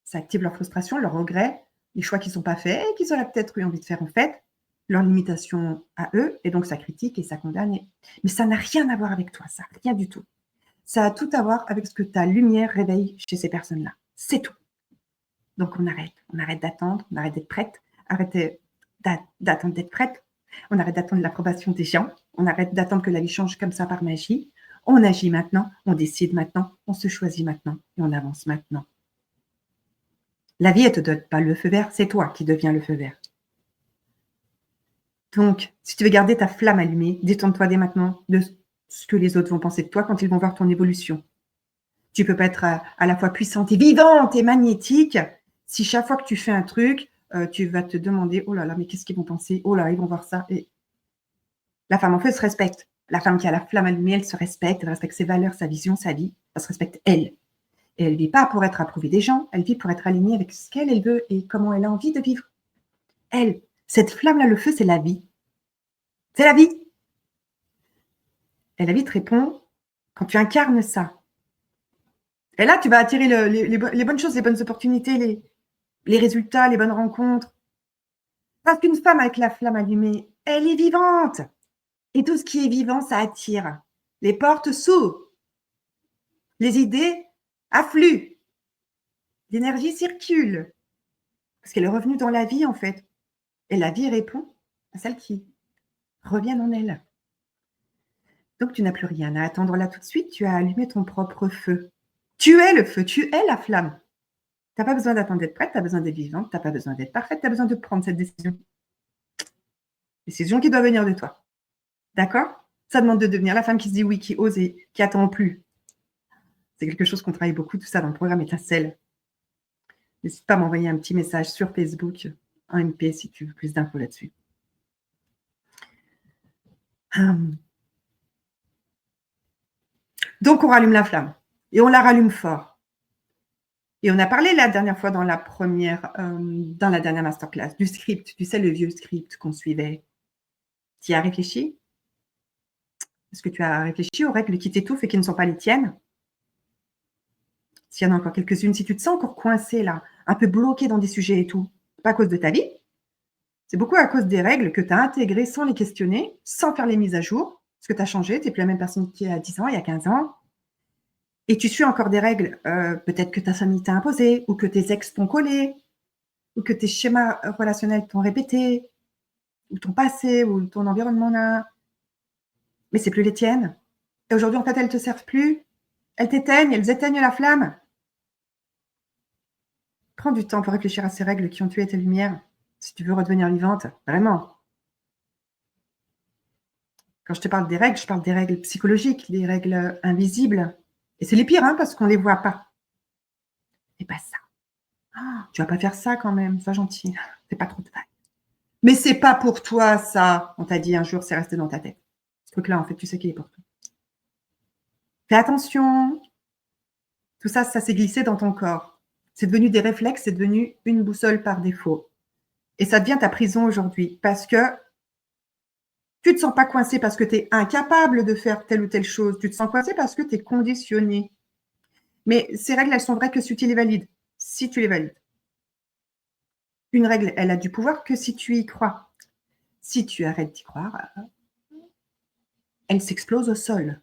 Ça active leur frustration, leur regret, les choix qui ne sont pas faits et qu'ils auraient peut-être eu envie de faire en fait, leurs limitations à eux, et donc ça critique et ça condamne. Mais ça n'a rien à voir avec toi, ça, rien du tout. Ça a tout à voir avec ce que ta lumière réveille chez ces personnes-là. C'est tout. Donc on arrête d'attendre, on arrête d'être prête, arrête d'attendre d'être prête, on arrête d'attendre l'approbation des gens, on arrête d'attendre que la vie change comme ça par magie. On agit maintenant, on décide maintenant, on se choisit maintenant et on avance maintenant. La vie, elle ne te donne pas le feu vert, c'est toi qui deviens le feu vert. Donc, si tu veux garder ta flamme allumée, détends-toi dès maintenant de ce que les autres vont penser de toi quand ils vont voir ton évolution. Tu peux pas être à la fois puissante et vivante et magnétique si chaque fois que tu fais un truc, tu vas te demander: «Oh là là, mais qu'est-ce qu'ils vont penser? Oh là, ils vont voir ça» et la femme en feu se respecte. La femme qui a la flamme allumée, elle se respecte, elle respecte ses valeurs, sa vision, sa vie. Elle se respecte elle. Et elle vit pas pour être approuvée des gens, elle vit pour être alignée avec ce qu'elle elle veut et comment elle a envie de vivre. Elle, cette flamme-là, le feu, c'est la vie. C'est la vie. Et la vie te répond quand tu incarnes ça. Et là, tu vas attirer les bonnes choses, les bonnes opportunités, les résultats, les bonnes rencontres. Parce qu'une femme avec la flamme allumée, elle est vivante. Et tout ce qui est vivant, ça attire. Les portes s'ouvrent. Les idées affluent. L'énergie circule. Parce qu'elle est revenue dans la vie, en fait. Et la vie répond à celles qui reviennent en elle. Donc, tu n'as plus rien à attendre là tout de suite. Tu as allumé ton propre feu. Tu es le feu, tu es la flamme. Tu n'as pas besoin d'attendre d'être prête, tu as besoin d'être vivante, tu n'as pas besoin d'être parfaite, tu as besoin de prendre cette décision. Décision qui doit venir de toi. D'accord? Ça demande de devenir la femme qui se dit oui, qui ose et qui attend plus. C'est quelque chose qu'on travaille beaucoup, tout ça dans le programme Étincelle. N'hésite pas à m'envoyer un petit message sur Facebook, en MP, si tu veux plus d'infos là-dessus. Donc, on rallume la flamme et on la rallume fort. Et on a parlé la dernière fois dans la dernière masterclass du script, tu sais, le vieux script qu'on suivait. Tu y as réfléchi? Est-ce que tu as réfléchi aux règles qui t'étouffent et qui ne sont pas les tiennes? S'il y en a encore quelques-unes, si tu te sens encore coincé là, un peu bloqué dans des sujets et tout, pas à cause de ta vie, c'est beaucoup à cause des règles que tu as intégrées sans les questionner, sans faire les mises à jour, parce que tu as changé, tu n'es plus la même personne qu'il y a 10 ans, il y a 15 ans. Et tu suis encore des règles, peut-être que ta famille t'a imposé, ou que tes ex t'ont collé, ou que tes schémas relationnels t'ont répété, ou ton passé, ou ton environnement là. Mais c'est plus les tiennes. Et aujourd'hui, en fait, elles te servent plus. Elles t'éteignent, elles éteignent la flamme. Prends du temps pour réfléchir à ces règles qui ont tué tes lumières, si tu veux redevenir vivante, vraiment. Quand je te parle des règles, je parle des règles psychologiques, des règles invisibles. Et c'est les pires, hein, parce qu'on ne les voit pas. Et pas ça. Ah, tu vas pas faire ça quand même, sois gentil. Fais pas trop de vagues. Mais c'est pas pour toi, ça. On t'a dit un jour, c'est resté dans ta tête. Ce truc-là, en fait, tu sais qu'il est pour toi. Fais attention. Tout ça, ça s'est glissé dans ton corps. C'est devenu des réflexes, c'est devenu une boussole par défaut. Et ça devient ta prison aujourd'hui parce que tu ne te sens pas coincé parce que tu es incapable de faire telle ou telle chose. Tu te sens coincé parce que tu es conditionné. Mais ces règles, elles sont vraies que si tu les valides. Si tu les valides. Une règle, elle a du pouvoir que si tu y crois. Si tu arrêtes d'y croire, elle s'explose au sol.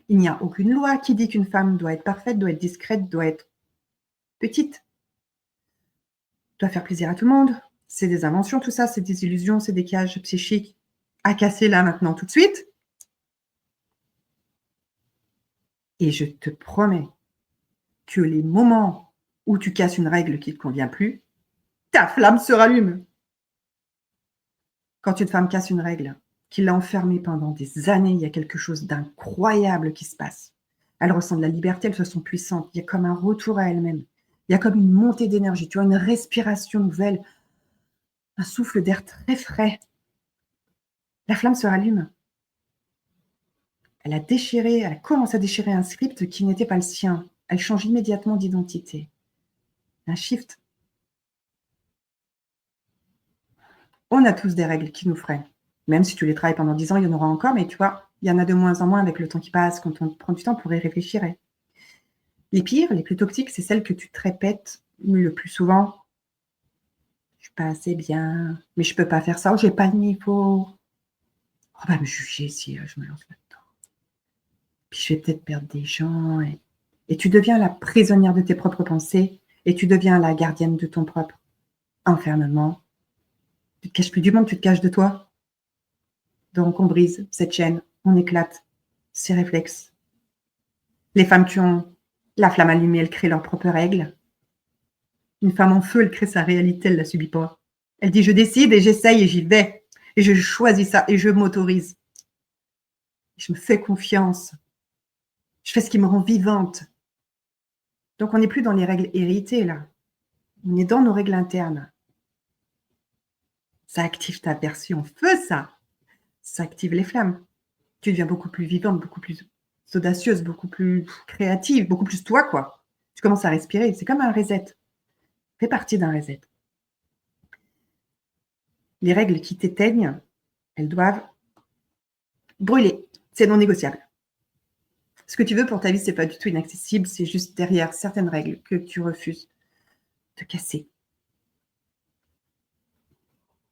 Il n'y a aucune loi qui dit qu'une femme doit être parfaite, doit être discrète, doit être petite, doit faire plaisir à tout le monde. C'est des inventions, tout ça, c'est des illusions, c'est des cages psychiques à casser là, maintenant, tout de suite. Et je te promets que les moments où tu casses une règle qui ne te convient plus, ta flamme se rallume. Quand une femme casse une règle, qui l'a enfermée pendant des années, il y a quelque chose d'incroyable qui se passe. Elle ressent de la liberté, elle se sent puissante. Il y a comme un retour à elle-même. Il y a comme une montée d'énergie, tu vois, une respiration nouvelle, un souffle d'air très frais. La flamme se rallume. Elle a commencé à déchirer un script qui n'était pas le sien. Elle change immédiatement d'identité. Un shift. On a tous des règles qui nous freinent. Même si tu les travailles pendant 10 ans, il y en aura encore, mais tu vois, il y en a de moins en moins avec le temps qui passe, quand on prend du temps pour y réfléchir. Les pires, les plus toxiques, c'est celles que tu te répètes le plus souvent. Je suis pas assez bien, mais je peux pas faire ça, ou j'ai pas le niveau. On va me juger si je me lance là-dedans. Puis je vais peut-être perdre des gens. Et tu deviens la prisonnière de tes propres pensées, et tu deviens la gardienne de ton propre enfermement. Tu te caches plus du monde, tu te caches de toi. Donc on brise cette chaîne, on éclate ces réflexes. Les femmes qui ont la flamme allumée, elles créent leurs propres règles. Une femme en feu, elle crée sa réalité, elle ne la subit pas. Elle dit, je décide et j'essaye et j'y vais. Et je choisis ça et je m'autorise. Je me fais confiance. Je fais ce qui me rend vivante. Donc, on n'est plus dans les règles héritées, là. On est dans nos règles internes. Ça active ta version feu, ça. Ça active les flammes. Tu deviens beaucoup plus vivante, beaucoup plus audacieuse, beaucoup plus créative, beaucoup plus toi, quoi. Tu commences à respirer. C'est comme un reset. Fais partie d'un reset. Les règles qui t'éteignent, elles doivent brûler. C'est non négociable. Ce que tu veux pour ta vie, c'est pas du tout inaccessible, c'est juste derrière certaines règles que tu refuses de casser.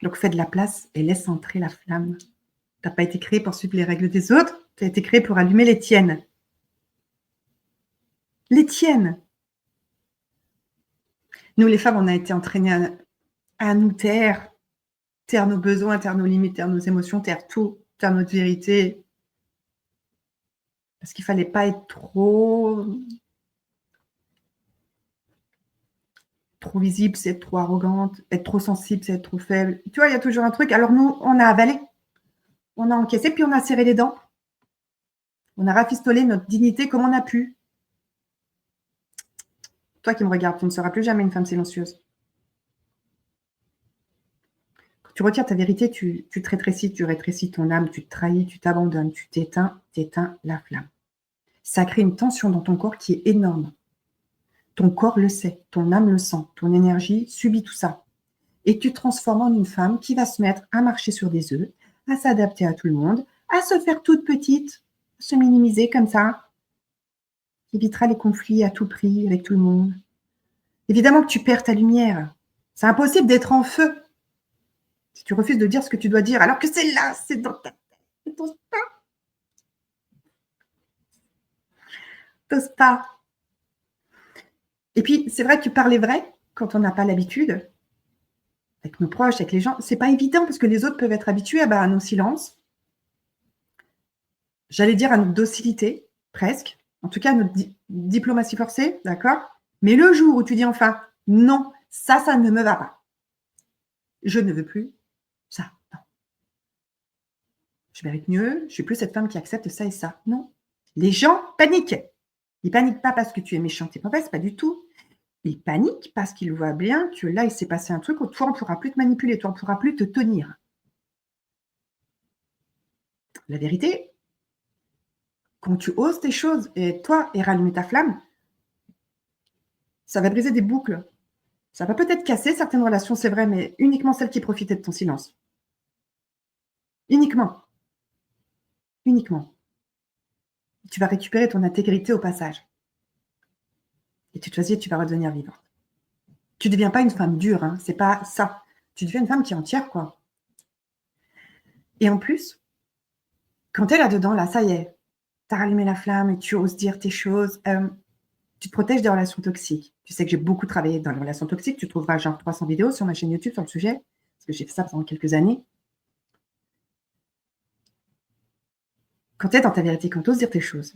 Donc fais de la place et laisse entrer la flamme. Tu n'as pas été créé pour suivre les règles des autres, tu as été créé pour allumer les tiennes. Les tiennes. Nous, les femmes, on a été entraînées à nous taire nos besoins, taire nos limites, taire nos émotions, taire tout, taire notre vérité. Parce qu'il ne fallait pas être trop visible, c'est être trop arrogante, être trop sensible, c'est être trop faible. Tu vois, il y a toujours un truc. Alors nous, on a avalé, on a encaissé, puis on a serré les dents. On a rafistolé notre dignité comme on a pu. Toi qui me regardes, tu ne seras plus jamais une femme silencieuse. Quand tu retires ta vérité, tu te rétrécis, tu rétrécis ton âme, tu te trahis, tu t'abandonnes, tu t'éteins la flamme. Ça crée une tension dans ton corps qui est énorme. Ton corps le sait, ton âme le sent, ton énergie subit tout ça. Et tu te transformes en une femme qui va se mettre à marcher sur des œufs, à s'adapter à tout le monde, à se faire toute petite, à se minimiser comme ça, qui évitera les conflits à tout prix avec tout le monde. Évidemment que tu perds ta lumière. C'est impossible d'être en feu si tu refuses de dire ce que tu dois dire, alors que c'est là, c'est dans ta tête. T'oses pas. T'oses pas. Et puis, c'est vrai que parler vrai, quand on n'a pas l'habitude, avec nos proches, avec les gens, c'est pas évident parce que les autres peuvent être habitués à nos silences. J'allais dire à notre docilité, presque. En tout cas, à notre diplomatie forcée, d'accord? Mais le jour où tu dis enfin, non, ça ne me va pas. Je ne veux plus ça. Non. je mérite mieux, je suis plus cette femme qui accepte ça et ça. Non. Les gens paniquent. Ils paniquent pas parce que tu es méchante et mauvaise, pas du tout. Ils paniquent parce qu'ils voient bien que là, il s'est passé un truc où toi, on ne pourra plus te manipuler, toi, on ne pourra plus te tenir. La vérité, quand tu oses tes choses et toi, et rallumer ta flamme, ça va briser des boucles. Ça va peut-être casser certaines relations, c'est vrai, mais uniquement celles qui profitaient de ton silence. Uniquement. Uniquement. Tu vas récupérer ton intégrité au passage. Et tu choisis et tu vas redevenir vivante. Tu ne deviens pas une femme dure, hein, c'est pas ça. Tu deviens une femme qui est entière, quoi. Et en plus, quand tu es là-dedans, là, ça y est, tu as rallumé la flamme et tu oses dire tes choses, tu te protèges des relations toxiques. Tu sais que j'ai beaucoup travaillé dans les relations toxiques. Tu trouveras genre 300 vidéos sur ma chaîne YouTube sur le sujet, parce que j'ai fait ça pendant quelques années. Quand tu es dans ta vérité, quand tu oses dire tes choses,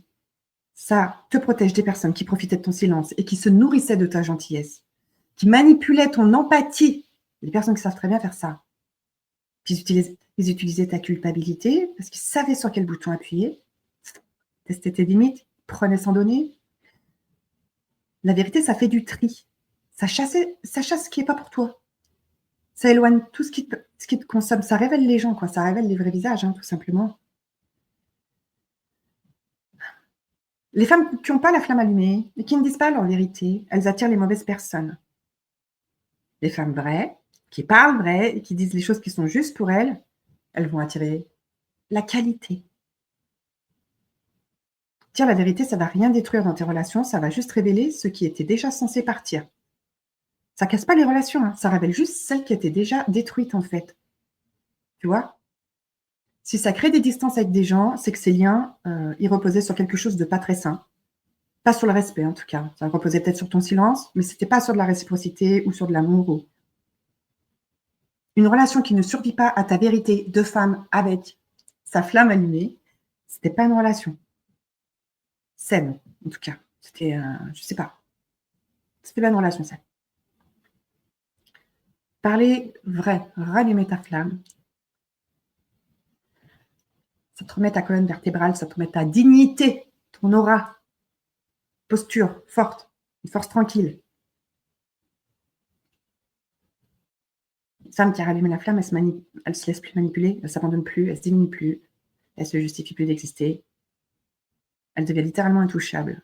ça te protège des personnes qui profitaient de ton silence et qui se nourrissaient de ta gentillesse, qui manipulaient ton empathie. Il y a des personnes qui savent très bien faire ça. Ils utilisaient ta culpabilité parce qu'ils savaient sur quel bouton appuyer, testaient tes limites, prenaient sans donner. La vérité, ça fait du tri. Ça chasse ce qui n'est pas pour toi. Ça éloigne tout ce qui te consomme. Ça révèle les gens, quoi. Ça révèle les vrais visages, hein, tout simplement. Les femmes qui n'ont pas la flamme allumée et qui ne disent pas leur vérité, elles attirent les mauvaises personnes. Les femmes vraies, qui parlent vrai et qui disent les choses qui sont justes pour elles, elles vont attirer la qualité. Dire la vérité, ça ne va rien détruire dans tes relations, ça va juste révéler ce qui était déjà censé partir. Ça casse pas les relations, hein, ça révèle juste celles qui étaient déjà détruites en fait. Tu vois? Si ça crée des distances avec des gens, c'est que ces liens, ils reposaient sur quelque chose de pas très sain. Pas sur le respect en tout cas. Ça reposait peut-être sur ton silence, mais c'était pas sur de la réciprocité ou sur de l'amour ou une relation qui ne survit pas à ta vérité de femme avec sa flamme allumée, c'était pas une relation saine, en tout cas. C'était, je sais pas, c'était pas une relation saine. Parler vrai, rallumer ta flamme, ça te remet ta colonne vertébrale, ça te remet ta dignité, ton aura, posture forte, une force tranquille. Une femme qui a rallumé la flamme, elle se laisse plus manipuler, elle s'abandonne plus, elle se diminue plus, elle se justifie plus d'exister. Elle devient littéralement intouchable.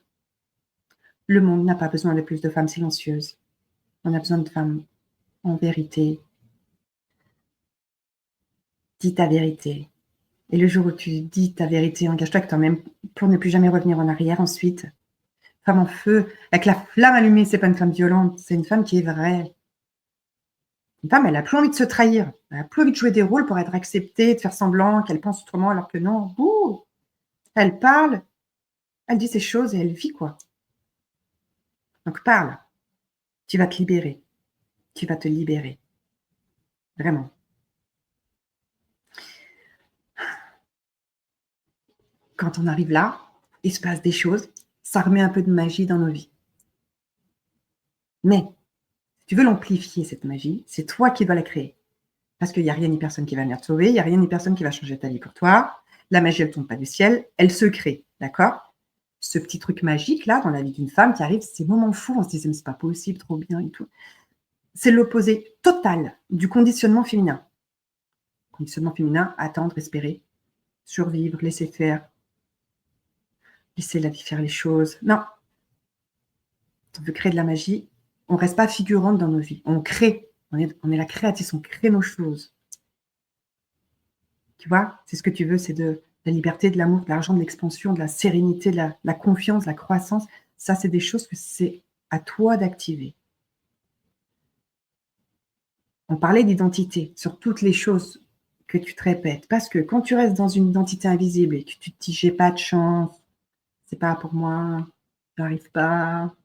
Le monde n'a pas besoin de plus de femmes silencieuses. On a besoin de femmes en vérité. Dis ta vérité. Et le jour où tu dis ta vérité, engage-toi avec toi-même pour ne plus jamais revenir en arrière ensuite. Femme en feu, avec la flamme allumée, c'est pas une femme violente, c'est une femme qui est vraie. Une femme, elle a plus envie de se trahir. Elle a plus envie de jouer des rôles pour être acceptée, de faire semblant qu'elle pense autrement alors que non. Ouh, elle parle, elle dit ses choses et elle vit quoi. Donc parle. Tu vas te libérer. Tu vas te libérer. Vraiment. Quand on arrive là, il se passe des choses, ça remet un peu de magie dans nos vies. Mais si tu veux l'amplifier, cette magie, c'est toi qui dois la créer. Parce qu'il n'y a rien ni personne qui va venir te sauver, il n'y a rien ni personne qui va changer ta vie pour toi. La magie, elle ne tombe pas du ciel, elle se crée, d'accord? Ce petit truc magique, là, dans la vie d'une femme qui arrive, ces moments fous, on se disait, mais c'est pas possible, trop bien et tout. C'est l'opposé total du conditionnement féminin. Conditionnement féminin, attendre, espérer, survivre, laisser faire, laisser la vie faire les choses. Non, on veut créer de la magie, on ne reste pas figurante dans nos vies. On crée. On est la créatrice, on crée nos choses. Tu vois, c'est ce que tu veux, c'est de la liberté, de l'amour, de l'argent, de l'expansion, de la sérénité, de la confiance, de la croissance. Ça, c'est des choses que c'est à toi d'activer. On parlait d'identité sur toutes les choses que tu te répètes. Parce que quand tu restes dans une identité invisible et que tu te dis j'ai pas de chance, c'est pas pour moi, j'arrive pas,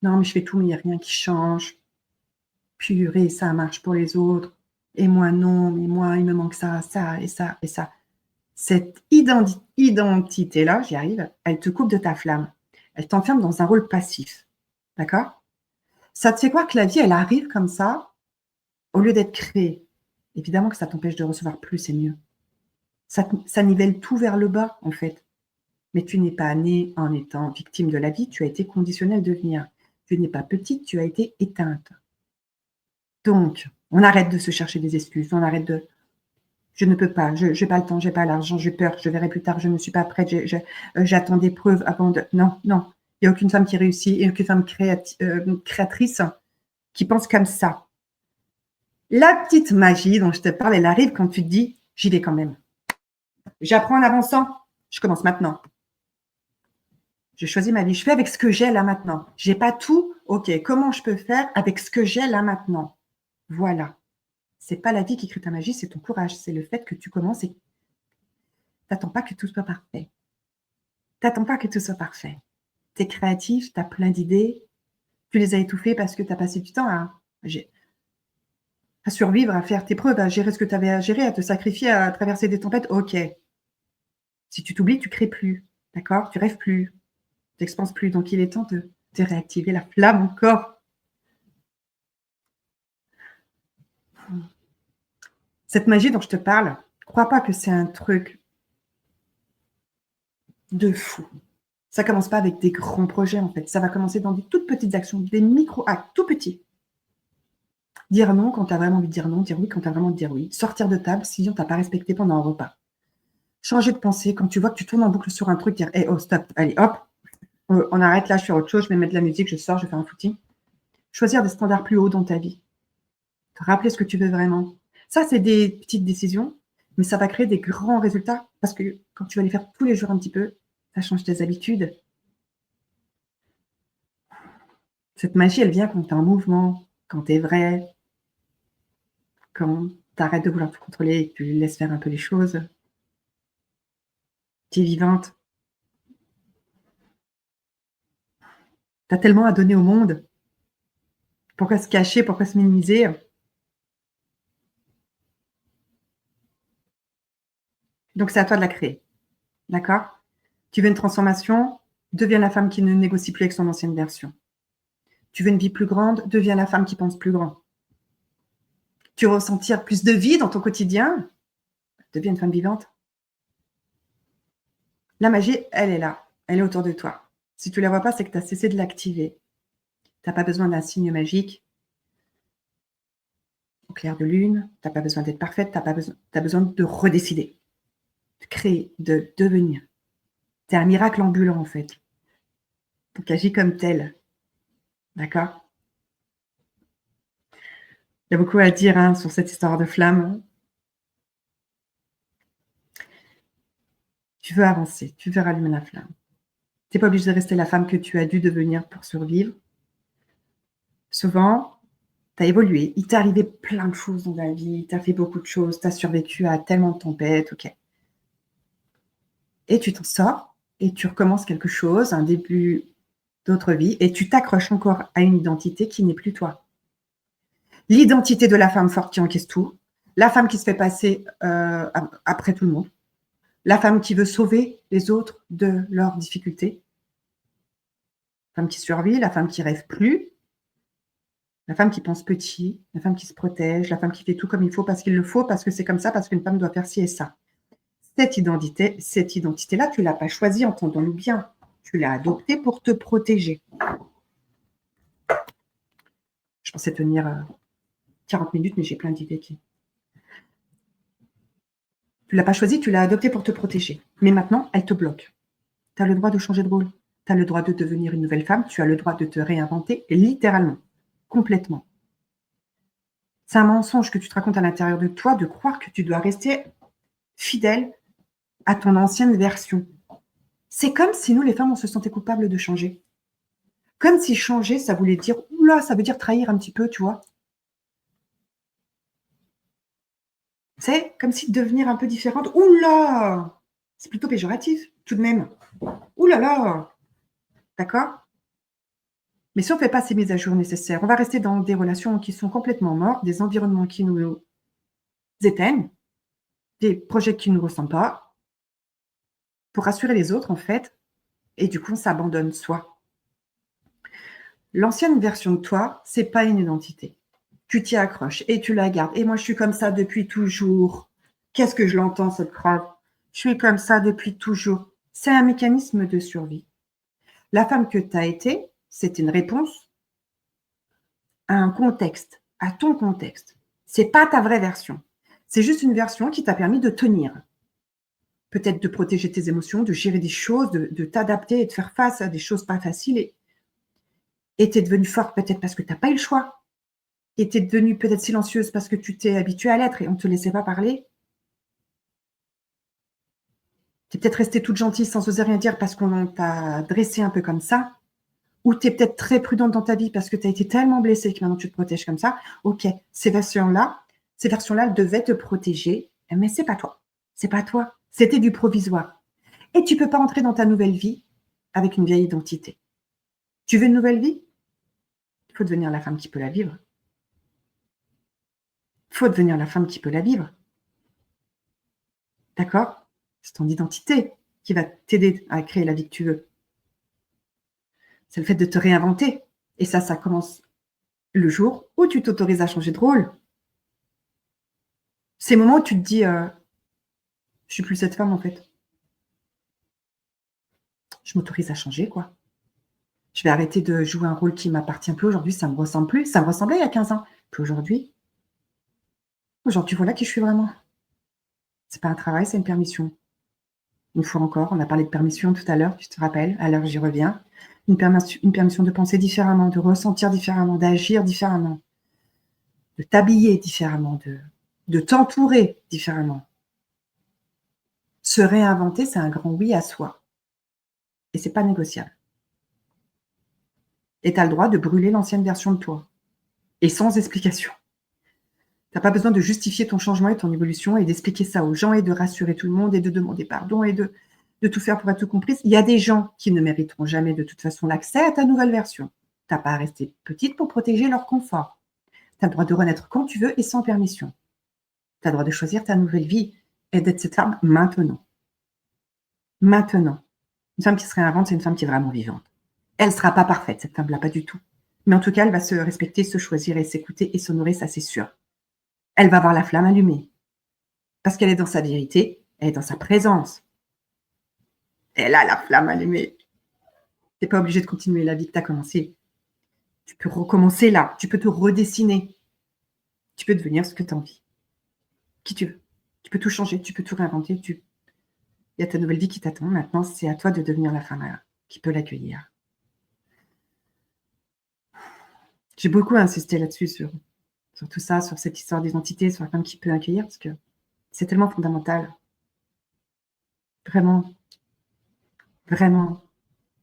non mais je fais tout mais il n'y a rien qui change, purée, ça marche pour les autres, et moi non, mais moi il me manque ça, ça et ça et ça. Cette identité-là, j'y arrive, elle te coupe de ta flamme. Elle t'enferme dans un rôle passif. D'accord? Ça te fait croire que la vie, elle arrive comme ça, au lieu d'être créée. Évidemment que ça t'empêche de recevoir plus et mieux. Ça nivelle tout vers le bas, en fait. Mais tu n'es pas née en étant victime de la vie, tu as été conditionnée à le devenir. Tu n'es pas petite, tu as été éteinte. Donc, on arrête de se chercher des excuses, on arrête de je ne peux pas, je n'ai pas le temps, j'ai pas l'argent, j'ai peur, je verrai plus tard, je ne suis pas prête, j'attends des preuves avant de. Non, non. Il n'y a aucune femme qui réussit et aucune femme créatrice qui pense comme ça. La petite magie dont je te parle, elle arrive quand tu te dis j'y vais quand même. J'apprends en avançant, je commence maintenant. Je choisis ma vie, je fais avec ce que j'ai là maintenant. J'ai pas tout, ok, comment je peux faire avec ce que j'ai là maintenant? Voilà. C'est pas la vie qui crée ta magie, c'est ton courage. C'est le fait que tu commences et t'attends pas que tout soit parfait. T'attends pas que tout soit parfait. Tu es créatif, tu as plein d'idées, tu les as étouffées parce que tu as passé du temps à survivre, à faire tes preuves, à gérer ce que tu avais à gérer, à te sacrifier, à traverser des tempêtes. Ok. Si tu t'oublies, tu crées plus. D'accord? Tu rêves plus. Tu n'expanses plus. Donc, il est temps de réactiver la flamme encore. Cette magie dont je te parle, crois pas que c'est un truc de fou. Ça commence pas avec des grands projets, en fait. Ça va commencer dans des toutes petites actions, des micro-actes, tout petits. Dire non quand tu as vraiment envie de dire non, dire oui quand tu as vraiment envie de dire oui. Sortir de table si on t'a pas respecté pendant un repas. Changer de pensée quand tu vois que tu tournes en boucle sur un truc, dire hey, oh stop, allez hop, on arrête là, je fais autre chose, je vais mettre de la musique, je sors, je vais faire un footing. Choisir des standards plus hauts dans ta vie. Te rappeler ce que tu veux vraiment. Ça, c'est des petites décisions, mais ça va créer des grands résultats parce que quand tu vas les faire tous les jours un petit peu, ça change tes habitudes. Cette magie, elle vient quand tu es en mouvement, quand tu es vrai, quand tu arrêtes de vouloir te contrôler et que tu laisses faire un peu les choses. Tu es vivante. Tu as tellement à donner au monde. Pourquoi se cacher? Pourquoi se minimiser? Donc, c'est à toi de la créer. D'accord? Tu veux une transformation? Deviens la femme qui ne négocie plus avec son ancienne version. Tu veux une vie plus grande? Deviens la femme qui pense plus grand. Tu veux ressentir plus de vie dans ton quotidien? Deviens une femme vivante. La magie, elle est là. Elle est autour de toi. Si tu ne la vois pas, c'est que tu as cessé de l'activer. Tu n'as pas besoin d'un signe magique au clair de lune. Tu n'as pas besoin d'être parfaite. Tu as besoin de redécider, de créer, de devenir. Tu es un miracle ambulant, en fait. Donc, agis comme tel. D'accord? Il y a beaucoup à dire sur cette histoire de flamme. Tu veux avancer, tu veux rallumer la flamme. Tu n'es pas obligé de rester la femme que tu as dû devenir pour survivre. Souvent, tu as évolué. Il t'est arrivé plein de choses dans ta vie. Tu as fait beaucoup de choses. Tu as survécu à tellement de tempêtes. Ok. Et tu t'en sors et tu recommences quelque chose, un début d'autre vie, et tu t'accroches encore à une identité qui n'est plus toi. L'identité de la femme forte qui encaisse tout, la femme qui se fait passer après tout le monde, la femme qui veut sauver les autres de leurs difficultés, la femme qui survit, la femme qui rêve plus, la femme qui pense petit, la femme qui se protège, la femme qui fait tout comme il faut parce qu'il le faut, parce que c'est comme ça, parce qu'une femme doit faire ci et ça. Cette identité-là, tu ne l'as pas choisie, entendons-nous bien. Tu l'as adoptée pour te protéger. Je pensais tenir 40 minutes, mais j'ai plein d'idées qui. Tu ne l'as pas choisie, tu l'as adoptée pour te protéger. Mais maintenant, elle te bloque. Tu as le droit de changer de rôle. Tu as le droit de devenir une nouvelle femme. Tu as le droit de te réinventer, littéralement, complètement. C'est un mensonge que tu te racontes à l'intérieur de toi de croire que tu dois rester fidèle à ton ancienne version. C'est comme si nous, les femmes, on se sentait coupables de changer. Comme si changer, ça voulait dire, oula, ça veut dire trahir un petit peu, tu vois. C'est comme si devenir un peu différente, oula, c'est plutôt péjoratif, tout de même. Oulala, d'accord? Mais si on ne fait pas ces mises à jour nécessaires, on va rester dans des relations qui sont complètement mortes, des environnements qui nous éteignent, des projets qui ne nous ressemblent pas, pour rassurer les autres, en fait, et du coup, on s'abandonne soi. L'ancienne version de toi, c'est pas une identité. Tu t'y accroches et tu la gardes. Et moi, je suis comme ça depuis toujours. Qu'est-ce que je l'entends, cette phrase? Je suis comme ça depuis toujours. C'est un mécanisme de survie. La femme que tu as été, c'est une réponse à un contexte, à ton contexte. C'est pas ta vraie version. C'est juste une version qui t'a permis de tenir. Peut-être de protéger tes émotions, de gérer des choses, de t'adapter et de faire face à des choses pas faciles. Et tu es devenue forte peut-être parce que tu n'as pas eu le choix. Et tu es devenue peut-être silencieuse parce que tu t'es habituée à l'être et on ne te laissait pas parler. Tu es peut-être restée toute gentille sans oser rien dire parce qu'on t'a dressée un peu comme ça. Ou tu es peut-être très prudente dans ta vie parce que tu as été tellement blessée que maintenant tu te protèges comme ça. OK, ces versions-là, elles devaient te protéger, mais c'est pas toi. C'est pas toi. C'était du provisoire. Et tu peux pas entrer dans ta nouvelle vie avec une vieille identité. Tu veux une nouvelle vie? Il faut devenir la femme qui peut la vivre. Il faut devenir la femme qui peut la vivre. D'accord? C'est ton identité qui va t'aider à créer la vie que tu veux. C'est le fait de te réinventer. Et ça commence le jour où tu t'autorises à changer de rôle. Ces moments où tu te dis, je suis plus cette femme en fait. Je m'autorise à changer, quoi. Je vais arrêter de jouer un rôle qui m'appartient plus aujourd'hui, ça me ressemble plus. Ça me ressemblait il y a 15 ans. Puis aujourd'hui, voilà qui je suis vraiment. C'est pas un travail, c'est une permission. Une fois encore, on a parlé de permission tout à l'heure, tu te rappelles, alors j'y reviens. Une permission de penser différemment, de ressentir différemment, d'agir différemment, de t'habiller différemment, de t'entourer différemment. Se réinventer, c'est un grand oui à soi. Et c'est pas négociable. Et tu as le droit de brûler l'ancienne version de toi. Et sans explication. Tu as pas besoin de justifier ton changement et ton évolution et d'expliquer ça aux gens et de rassurer tout le monde et de demander pardon et de tout faire pour être comprise. Il y a des gens qui ne mériteront jamais de toute façon l'accès à ta nouvelle version. Tu n'as pas à rester petite pour protéger leur confort. Tu as le droit de renaître quand tu veux et sans permission. Tu as le droit de choisir ta nouvelle vie et d'être cette femme maintenant. Maintenant. Une femme qui se réinvente, c'est une femme qui est vraiment vivante. Elle ne sera pas parfaite, cette femme-là, pas du tout. Mais en tout cas, elle va se respecter, se choisir et s'écouter et s'honorer, ça c'est sûr. Elle va avoir la flamme allumée. Parce qu'elle est dans sa vérité, elle est dans sa présence. Elle a la flamme allumée. Tu n'es pas obligé de continuer la vie que tu as commencée. Tu peux recommencer là, tu peux te redessiner. Tu peux devenir ce que tu as envie. Qui tu veux. Tu peux tout changer, tu peux tout réinventer. Il y a ta nouvelle vie qui t'attend. Maintenant, c'est à toi de devenir la femme qui peut l'accueillir. J'ai beaucoup insisté là-dessus, sur tout ça, sur cette histoire d'identité, sur la femme qui peut accueillir, parce que c'est tellement fondamental. Vraiment. Vraiment.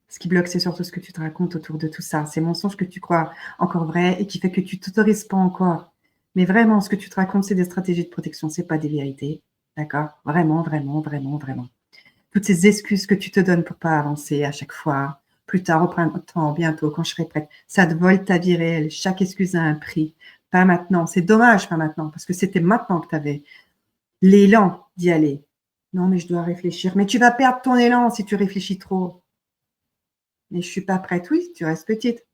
Ce qui bloque, c'est surtout ce que tu te racontes autour de tout ça. Ces mensonges que tu crois encore vrais et qui fait que tu t'autorises pas encore. Mais vraiment, ce que tu te racontes, c'est des stratégies de protection, c'est pas des vérités. D'accord? Vraiment, vraiment, vraiment, vraiment. Toutes ces excuses que tu te donnes pour pas avancer à chaque fois. Plus tard, au printemps, bientôt, quand je serai prête. Ça te vole ta vie réelle. Chaque excuse a un prix. Pas maintenant. C'est dommage, pas maintenant, parce que c'était maintenant que tu avais l'élan d'y aller. Non, mais je dois réfléchir. Mais tu vas perdre ton élan si tu réfléchis trop. Mais je suis pas prête. Oui, tu restes petite.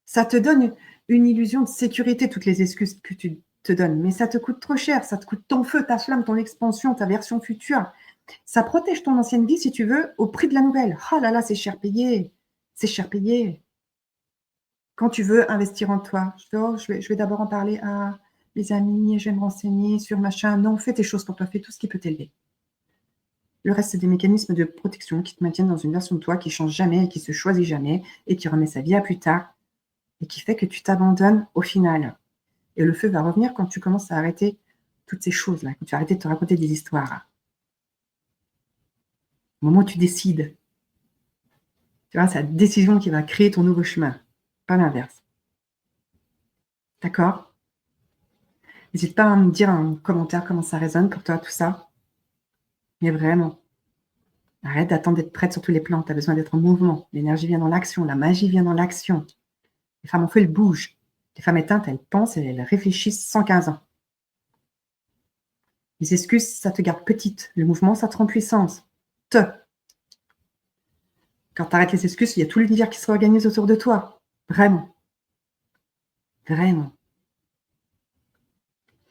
Ça te donne une illusion de sécurité, toutes les excuses que tu te donnes. Mais ça te coûte trop cher. Ça te coûte ton feu, ta flamme, ton expansion, ta version future. Ça protège ton ancienne vie, si tu veux, au prix de la nouvelle. Oh là là, c'est cher payé. C'est cher payé. Quand tu veux investir en toi, je vais d'abord en parler à mes amis, je vais me renseigner sur machin. Non, fais tes choses pour toi, fais tout ce qui peut t'élever. Le reste, c'est des mécanismes de protection qui te maintiennent dans une version de toi qui change jamais et qui se choisit jamais et qui remet sa vie à plus tard et qui fait que tu t'abandonnes au final. Et le feu va revenir quand tu commences à arrêter toutes ces choses-là, quand tu vas arrêter de te raconter des histoires. Au moment où tu décides, tu vois, c'est la décision qui va créer ton nouveau chemin, pas l'inverse. D'accord? N'hésite pas à me dire en commentaire comment ça résonne pour toi, tout ça. Mais vraiment, arrête d'attendre d'être prête sur tous les plans. Tu as besoin d'être en mouvement. L'énergie vient dans l'action, la magie vient dans l'action. Les femmes en feu, elles bougent. Les femmes éteintes, elles pensent et elles réfléchissent 115 ans. Les excuses, ça te garde petite. Le mouvement, ça te rend puissance. Quand tu arrêtes les excuses, il y a tout l'univers qui se réorganise autour de toi. Vraiment. Vraiment.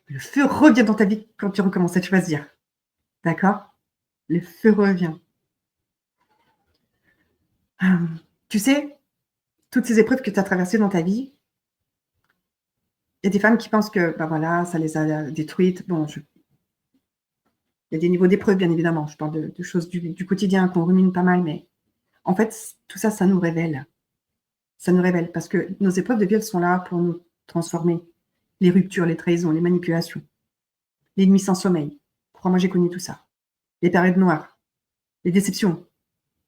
Le feu revient dans ta vie quand tu recommences à te choisir. D'accord? Le feu revient. Tu sais, toutes ces épreuves que tu as traversées dans ta vie, il y a des femmes qui pensent que, bah voilà, ça les a détruites. Bon, il y a des niveaux d'épreuves, bien évidemment. Je parle de choses du quotidien qu'on rumine pas mal, mais en fait, tout ça, ça nous révèle. Ça nous révèle parce que nos épreuves de vie, elles sont là pour nous transformer. Les ruptures, les trahisons, les manipulations, les nuits sans sommeil. Crois-moi, j'ai connu tout ça. Les périodes noires, les déceptions,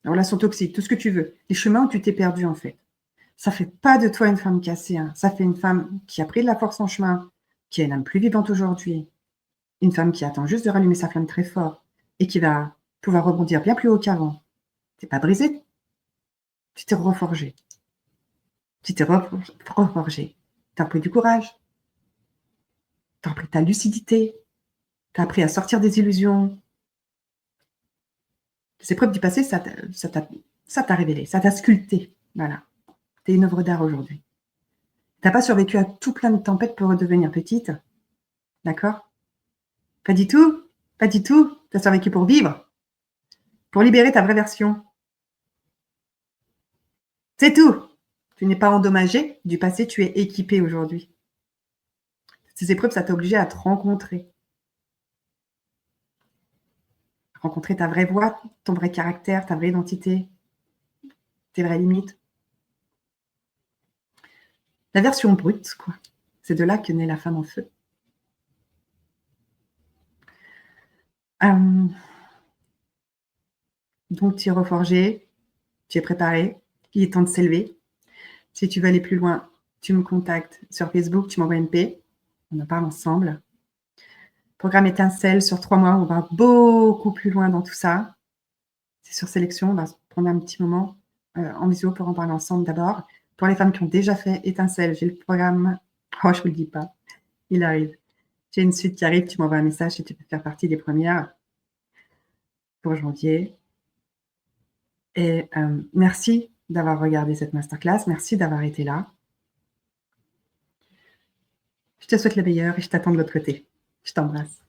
les relations toxiques, tout ce que tu veux. Les chemins où tu t'es perdu, en fait. Ça fait pas de toi une femme cassée, hein. Ça fait une femme qui a pris de la force en chemin, qui est une âme plus vivante aujourd'hui. Une femme qui attend juste de rallumer sa flamme très fort et qui va pouvoir rebondir bien plus haut qu'avant. T'es pas brisée, tu t'es reforgée. Tu t'es reforgée. T'as pris du courage, t'as appris ta lucidité, t'as appris à sortir des illusions. Les épreuves du passé, ça t'a révélé, ça t'a sculpté. Voilà. T'es une œuvre d'art aujourd'hui. T'as pas survécu à tout plein de tempêtes pour redevenir petite. D'accord? Pas du tout. Pas du tout. T'as survécu pour vivre. Pour libérer ta vraie version. C'est tout. Tu n'es pas endommagé du passé, tu es équipé aujourd'hui. Ces épreuves, ça t'a obligé à te rencontrer. Rencontrer ta vraie voix, ton vrai caractère, ta vraie identité, tes vraies limites. La version brute, quoi. C'est de là que naît la femme en feu. Donc, tu es reforgé, tu es préparé, il est temps de s'élever. Si tu veux aller plus loin, tu me contactes sur Facebook, tu m'envoies une paix, on en parle ensemble. Programme étincelle sur 3 mois, on va beaucoup plus loin dans tout ça. C'est sur sélection, on va se prendre un petit moment en visio pour en parler ensemble d'abord. Pour les femmes qui ont déjà fait étincelle, j'ai le programme, oh je vous le dis pas, il arrive. J'ai une suite qui arrive, tu m'envoies un message si tu peux faire partie des premières pour janvier. Et merci d'avoir regardé cette masterclass, merci d'avoir été là. Je te souhaite le meilleur et je t'attends de l'autre côté. Je t'embrasse.